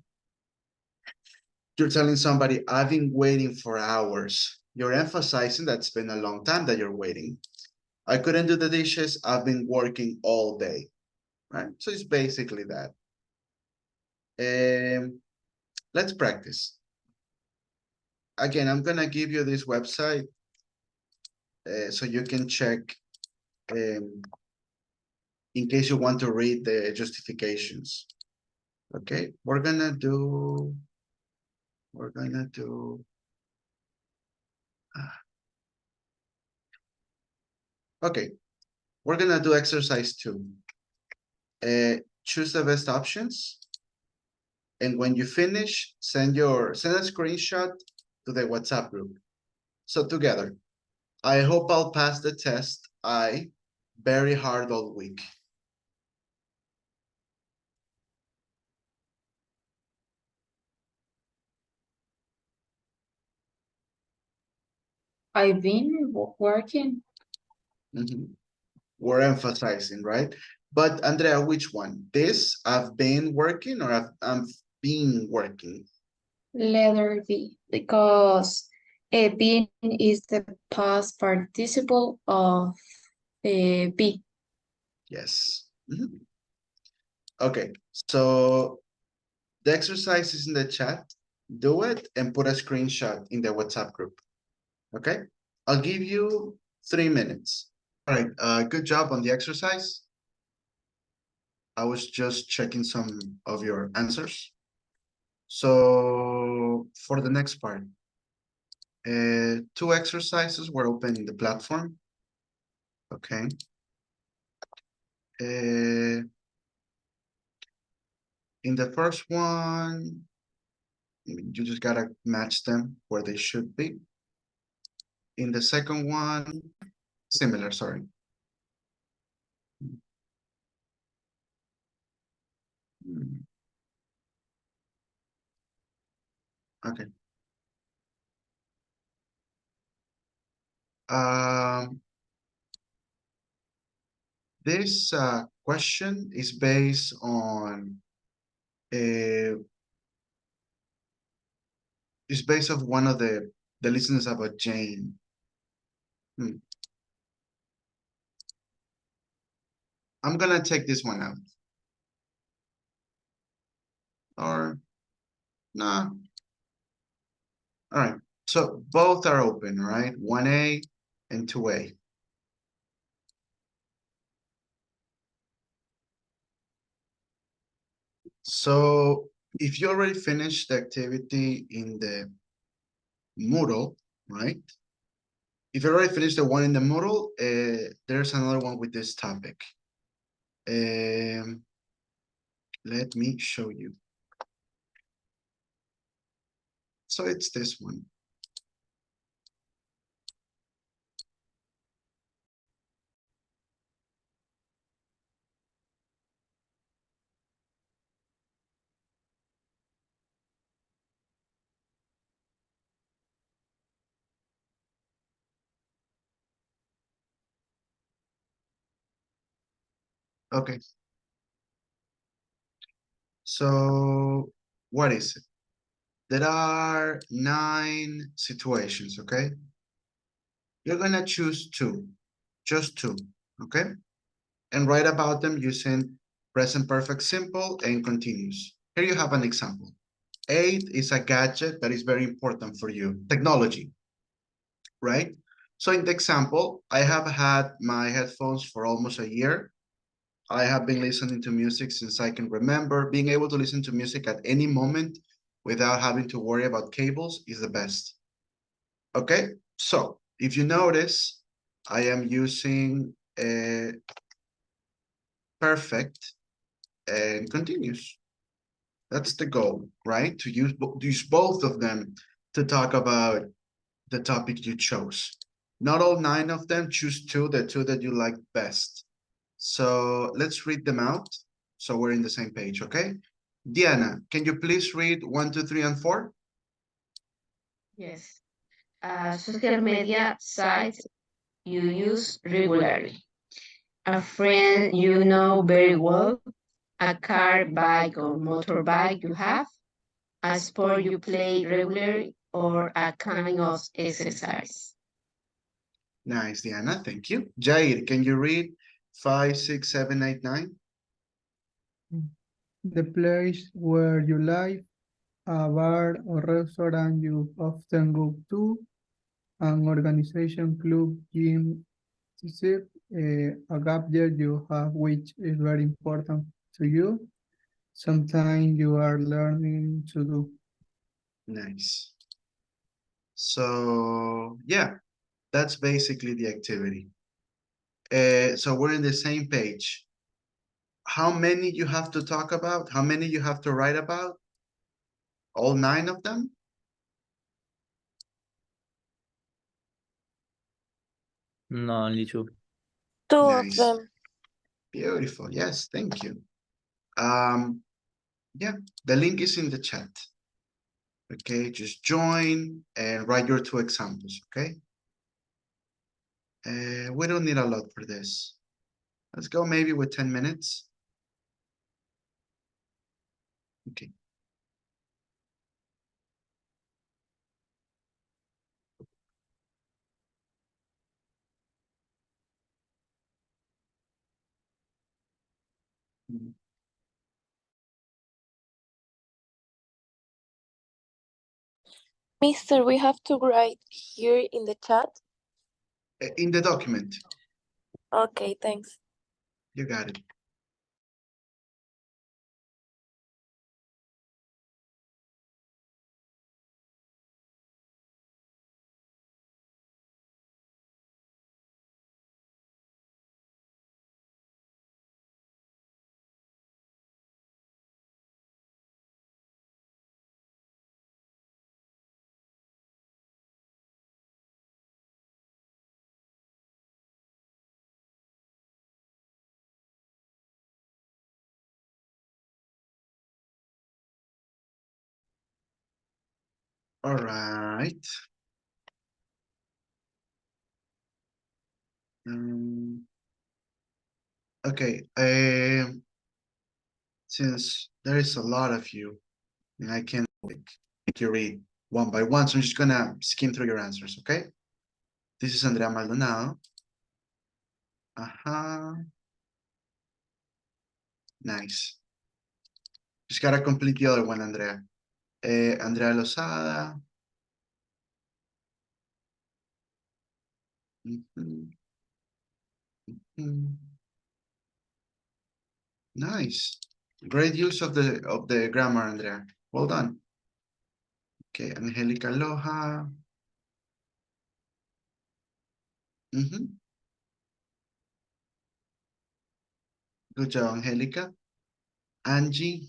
You're telling somebody, I've been waiting for hours. You're emphasizing that it's been a long time that you're waiting. I couldn't do the dishes. I've been working all day, right? So it's basically that. Let's practice. Again, I'm gonna give you this website so you can check in case you want to read the justifications. Okay, we're gonna do. Okay, we're gonna do exercise 2. Choose the best options. And when you finish, send a screenshot to the WhatsApp group. So together, I hope I'll pass the test. I very hard all week. I've been working. We're emphasizing, right? But Andrea, which one? This, I've been working, or I'm been working? Letter B, because been is the past participle of be. Yes. Okay, so the exercise is in the chat. Do it and put a screenshot in the WhatsApp group. Okay, I'll give you 3 minutes. All right, good job on the exercise. I was just checking some of your answers. So for the next part, 2 exercises were open in the platform. Okay. In the first one, you just gotta match them where they should be. In the second one, similar, sorry. Okay. This question is based on is based on one of the listeners about Jane. I'm gonna take this one out. Or nah. All right. So both are open, right? 1A and 2A. So if you already finished the activity in the Moodle, right? If you already finished the one in the Moodle, there's another one with this topic. Let me show you. So it's this one. Okay. So what is it? There are 9 situations, okay? You're gonna choose 2, just 2, okay? And write about them using present perfect simple and continuous. Here you have an example. 8 is a gadget that is very important for you, technology, right? So in the example, I have had my headphones for almost a year I have been listening to music since I can remember. Being able to listen to music at any moment without having to worry about cables is the best. Okay, so if you notice, I am using a perfect and continuous. That's the goal, right? To use both of them to talk about the topic you chose. Not all 9 of them, choose 2, the 2 that you like best. So let's read them out so we're in the same page, okay? Diana, can you please read 1, 2, 3, and 4? Yes. Social media sites you use regularly. A friend you know very well. A car, bike, or motorbike you have. A sport you play regularly, or a kind of exercise. Nice, Diana, thank you. Jair, can you read 5, 6, 7, 8, 9? The place where you live, a bar or restaurant you often go to, an organization, club, gym, a gadget you have which is very important to you, something you are learning to do. Nice. So yeah, that's basically the activity. So we're in the same page. How many you have to talk about? How many you have to write about? All 9 of them? No, only 2. Two Nice. of them. Beautiful. Yes, thank you. Yeah, the link is in the chat. Okay, just join and write your 2 examples, okay? We don't need a lot for this. Let's go maybe with 10 minutes. Okay. Mister, we have to write here in the chat. In the document. Okay, thanks. You got it. All right. Okay. Since there is a lot of you, and I can't make you read one by one, so I'm just gonna skim through your answers, okay? This is Andrea Maldonado. Nice. Just gotta complete the other one, Andrea. Andrea Lozada. Nice. Great use of the grammar, Andrea. Well done. Okay, Angelica Loja. Good job, Angelica. Angie.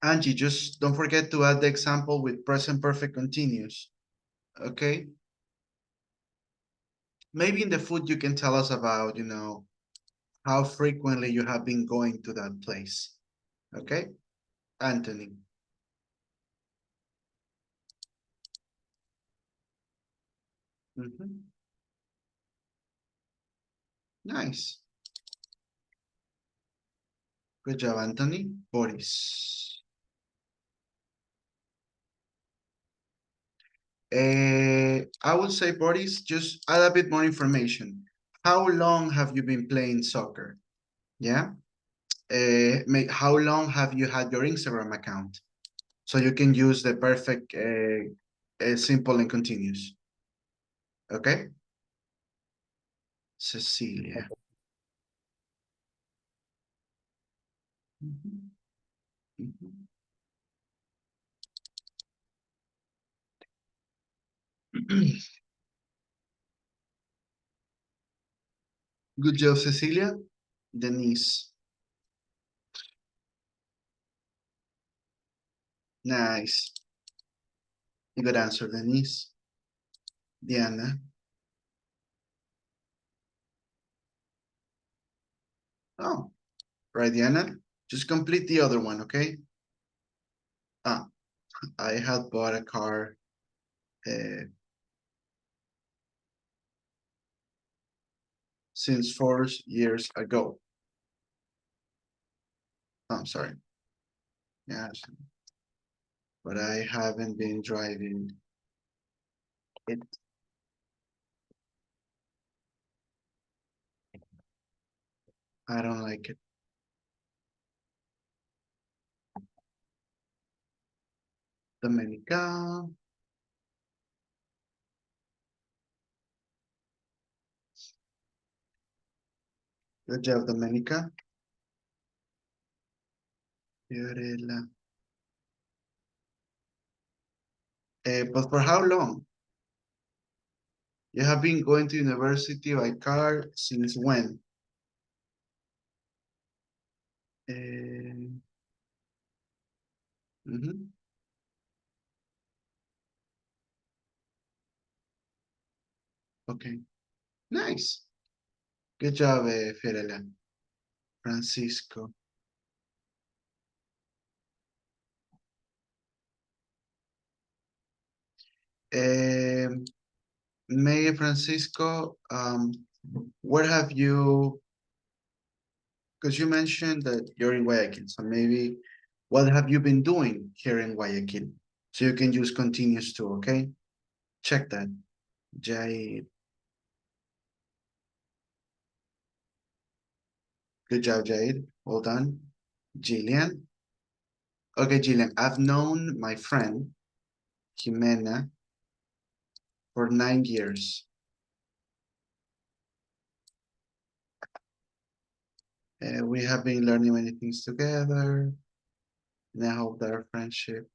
Angie, just don't forget to add the example with present perfect continuous. Okay. Maybe in the food you can tell us about, how frequently you have been going to that place. Okay. Anthony. Nice. Good job, Anthony. Boris. I would say, Boris, just add a bit more information. How long have you been playing soccer? Yeah. How long have you had your Instagram account? So you can use the perfect simple and continuous. Okay? Cecilia. Mhm. Mhm. Good job, Cecilia. Denise. Nice. Good answer, Denise. Diana. Oh, right, Diana. Just complete the other one, okay? Ah, I had bought a car since 4 years ago. Oh, I'm sorry. Yes. But I haven't been driving it. I don't like it. Domenica. Good job, Domenica. Fiorella. But for how long? You have been going to university by car since when? Mhm. Okay, nice. Good job, Fiorella. Francisco. May Francisco, where have you, because you mentioned that you're in Guayaquil, so maybe what have you been doing here in Guayaquil? So you can use continuous too, okay? Check that. Jade. Good job, Jade. Well done. Jillian. Okay, Jillian, I've known my friend, Jimena, for 9 years. We have been learning many things together, and I hope that our friendship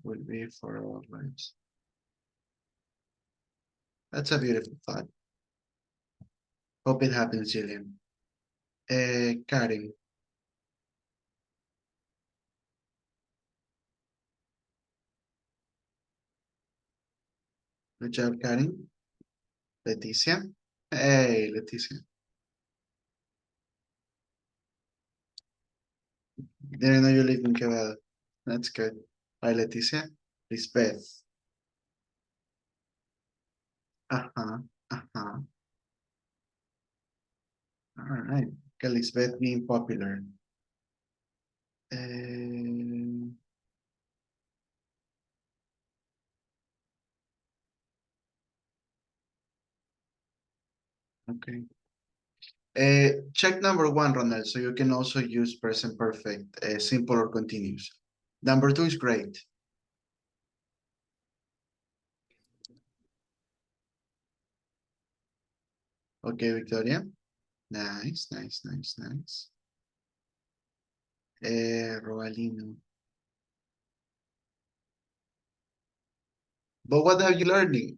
will be for our lives. That's a beautiful thought. Hope it happens, Jillian. Karin. Good job, Karin. Leticia. Hey, Leticia. Didn't know you live in Quevedo. That's good. Hi, Leticia. Lisbeth. Uh-huh. Uh-huh. All right. Okay, Lisbeth being popular. Okay. Check number 1, Ronald, so you can also use present perfect, simple or continuous. Number 2 is great. Okay, Victoria. Nice, nice, nice, nice. Roalino. But what are you learning?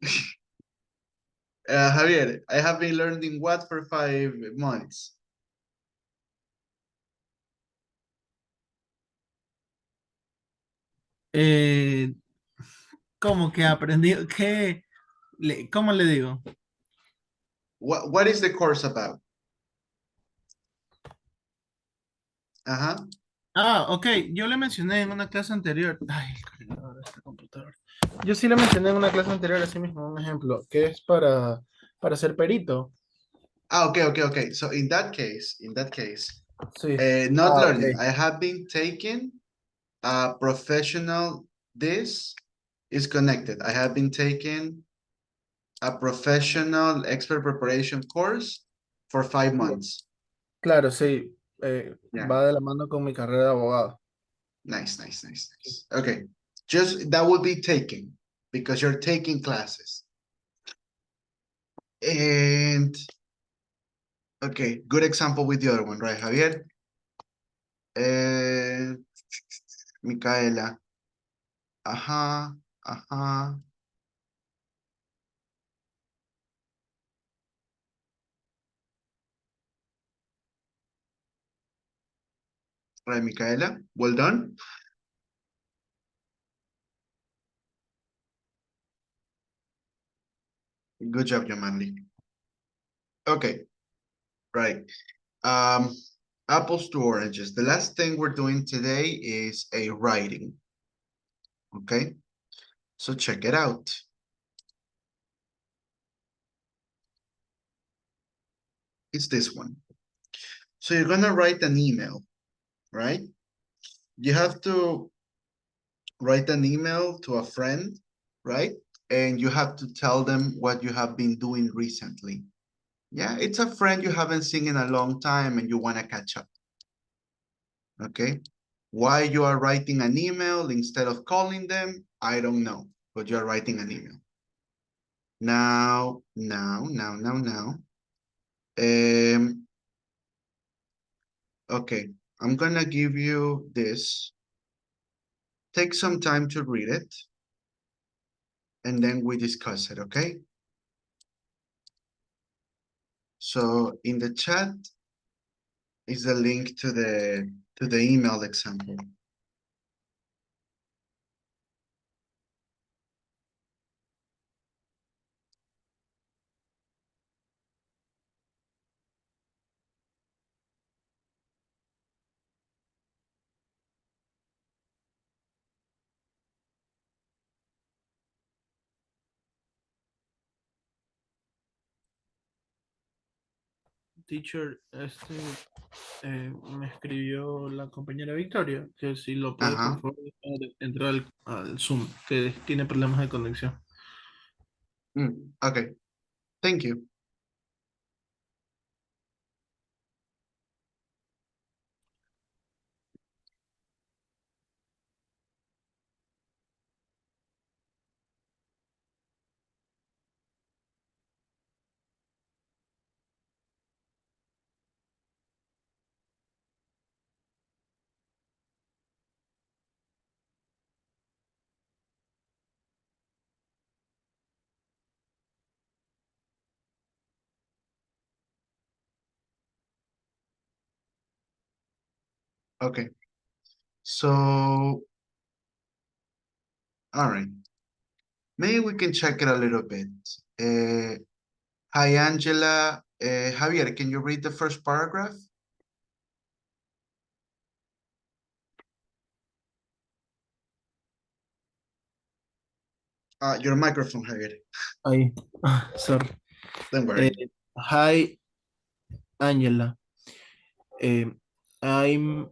Javier, I have been learning what for 5 months? ¿Cómo que aprendido? ¿Cómo le digo? What is the course about? Ajá. Ah, ok. Yo le mencioné en una clase anterior. Ay, este computador. Yo sí le mencioné en una clase anterior, así mismo, un ejemplo, que es para ser perito. Ah, okay. So in that case, Sí. not Ah, learning. ok. I have been taking a professional, this is connected. I have been taking a professional expert preparation course for 5 months. Claro, sí. Yeah. Va de la mano con mi carrera de abogado. Nice, nice, nice, nice. Okay, just that will be taking because you're taking classes. And okay, good example with the other one, right, Javier? Micaela. Ajá, ajá. Right, Micaela, well done. Good job, Yamandi. Okay, right. Apples to oranges. The last thing we're doing today is a writing. Okay, so check it out. It's this one. So you're gonna write an email, right? You have to write an email to a friend, right? And you have to tell them what you have been doing recently. Yeah, it's a friend you haven't seen in a long time and you want to catch up. Okay. Why you are writing an email instead of calling them, I don't know, but you're writing an email. Now. Okay, I'm gonna give you this. Take some time to read it. And then we discuss it, okay? So in the chat is a link to the email example. Teacher, me escribió la compañera Victoria que si lo puede por favor entrar al Zoom, que tiene problemas de conexión. Okay, thank you. Okay, so, all right. Maybe we can check it a little bit. Hi, Angela. Javier, can you read the first paragraph? Your microphone, Javier. Ahí, sorry. Don't worry. Hi, Angela. I'm...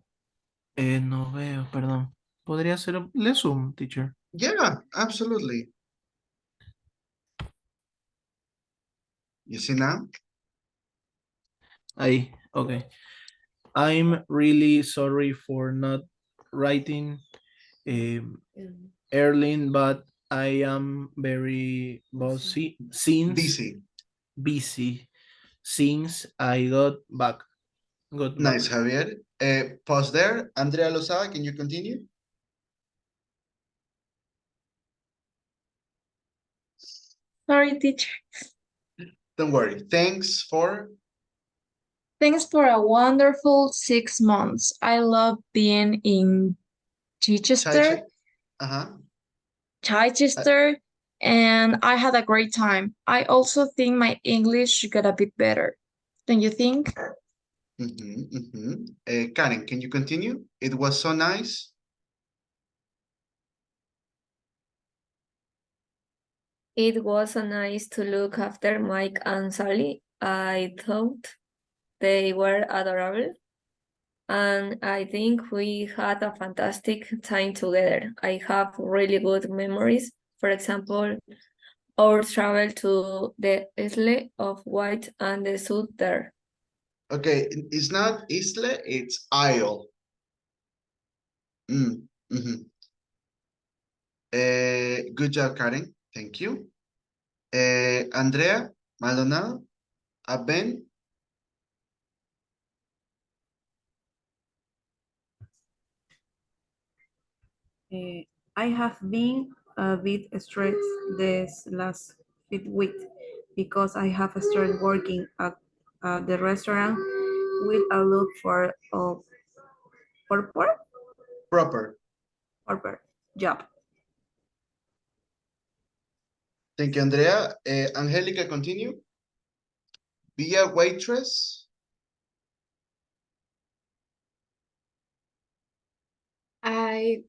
no veo, perdón. ¿Podría hacerle Zoom, teacher? Yeah, absolutely. You see now? Ahí, okay. I'm really sorry for not writing early, but I am very busy since I got back. Nice, Javier. Pause there. Andrea Lozada, can you continue? Sorry, teacher. Don't worry. Thanks for a wonderful 6 months. I love being in Chichester, and I had a great time. I also think my English got a bit better. Don't you think? Karen, can you continue? It was so nice. It was so nice to look after Mike and Sally. I thought they were adorable. And I think we had a fantastic time together. I have really good memories. For example, our travel to the Isle of Wight and the South there. Okay, it's not Isle, it's Isle. Mm-hmm. Good job, Karen. Thank you. Andrea Maldonado, Ben. I have been a bit stressed this last week because I have started working at the restaurant with a look for a Proper. job. Thank you, Andrea. Angelica, continue. Be a waitress. I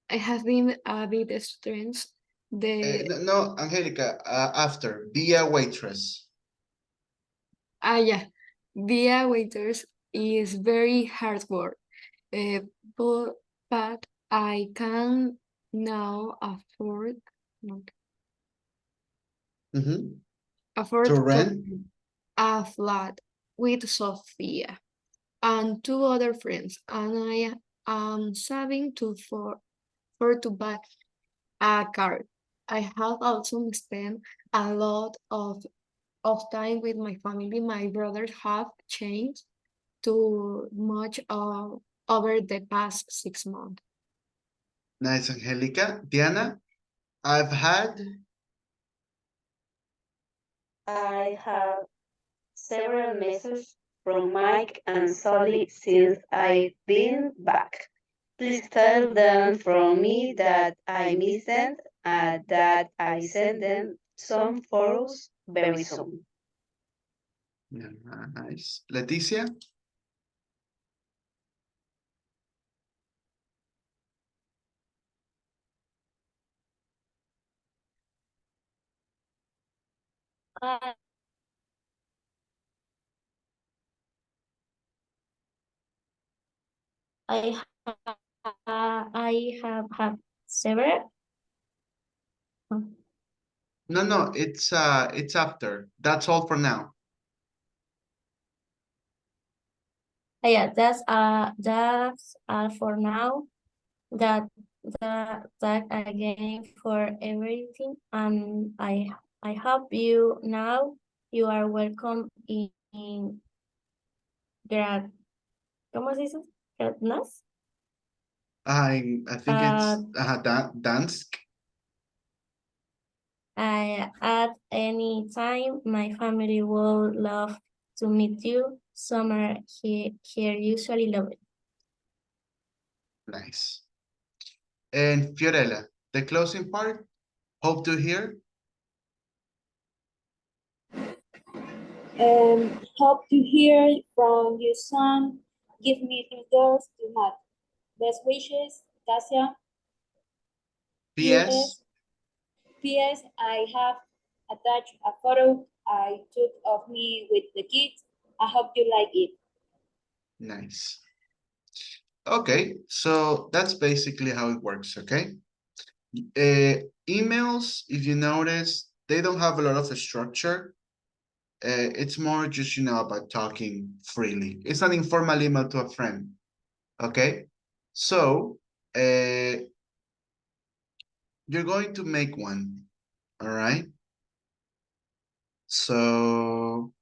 have been a bit stressed. No, Angelica, after. Be a waitress. Yeah, be a waiters is very hard work, but I can now afford To rent. a flat with Sophia and two other friends, and I am saving to buy a car. I have also spent a lot of time with my family. My brothers have changed too much over the past 6 months. Nice, Angelica. Diana, I've had. I have several messages from Mike and Sully since I've been back. Please tell them from me that I miss them and that I send them some photos very soon. Yeah, nice. Leticia? I have had several. No, it's after. That's all for now. Yeah, that's for now. That again for everything. And I hope you now you are welcome in grad. ¿Cómo se dice? Gradnas? I think it's Dansk. At any time, my family will love to meet you. Summer here usually love it. Nice. And Fiorella, the closing part. Hope to hear. Hope to hear from you soon. Give me results to have. Best wishes, Tasia. PS. PS, I have attached a photo I took of me with the kids. I hope you like it. Nice. Okay, so that's basically how it works, okay? Emails, if you notice, they don't have a lot of structure. It's more just, about talking freely. It's an informal email to a friend, okay? So, you're going to make one, all right? So,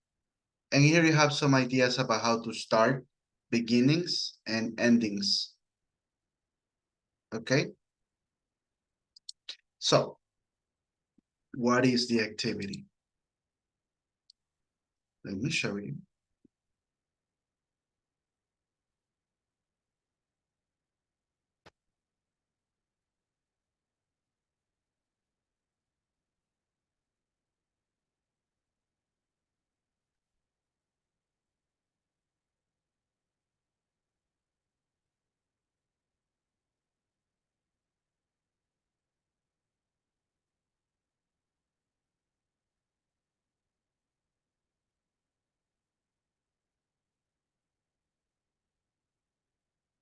and here you have some ideas about how to start, beginnings and endings, okay? So, what is the activity? Let me show you.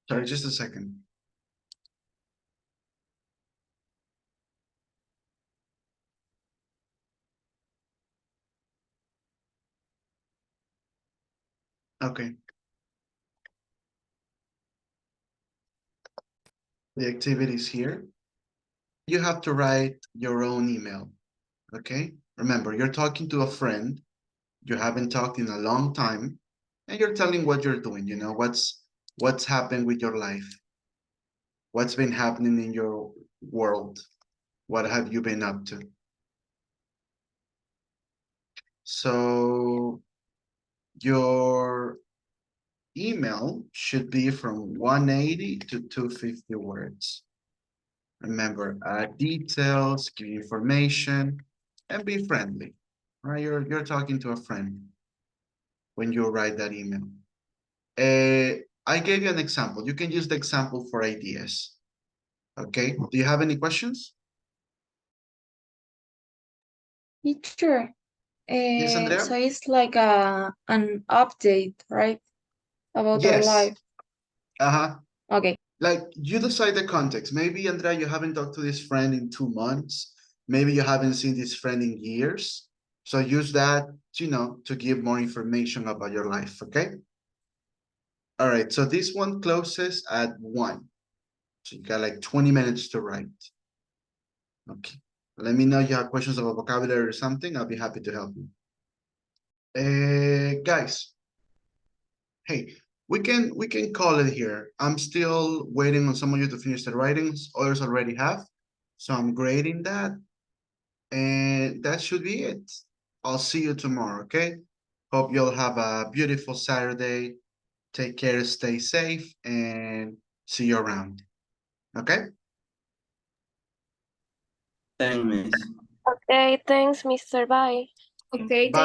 Sorry, just a second. Okay. the activities here, you have to write your own email, okay? Remember, you're talking to a friend, you haven't talked in a long time, and you're telling what you're doing, you know, what's happened with your life, what's been happening in your world, what have you been up to? So your email should be from 180 to 250 words. Remember, add details, give information, and be friendly. Right? You're talking to a friend when you write that email. I gave you an example. You can use the example for ideas. Okay. Do you have any questions? Sure. Yes, Andrea? So it's like an update, right? About our Yes. life. Uh-huh. Okay. Like you decide the context. Maybe, Andrea, you haven't talked to this friend in 2 months. Maybe you haven't seen this friend in years. So use that, you know, to give more information about your life, okay? All right, so this one closes at 1. So you got like 20 minutes to write. Okay. Let me know if you have questions about vocabulary or something. I'll be happy to help you. Guys, hey, we can call it here. I'm still waiting on some of you to finish the writings. Others already have. So I'm grading that. And that should be it. I'll see you tomorrow, okay? Hope you'll have a beautiful Saturday. Take care, stay safe, and see you around. Okay? Thanks, Miss. Okay, thanks, Mr. Bye. Okay, Bye.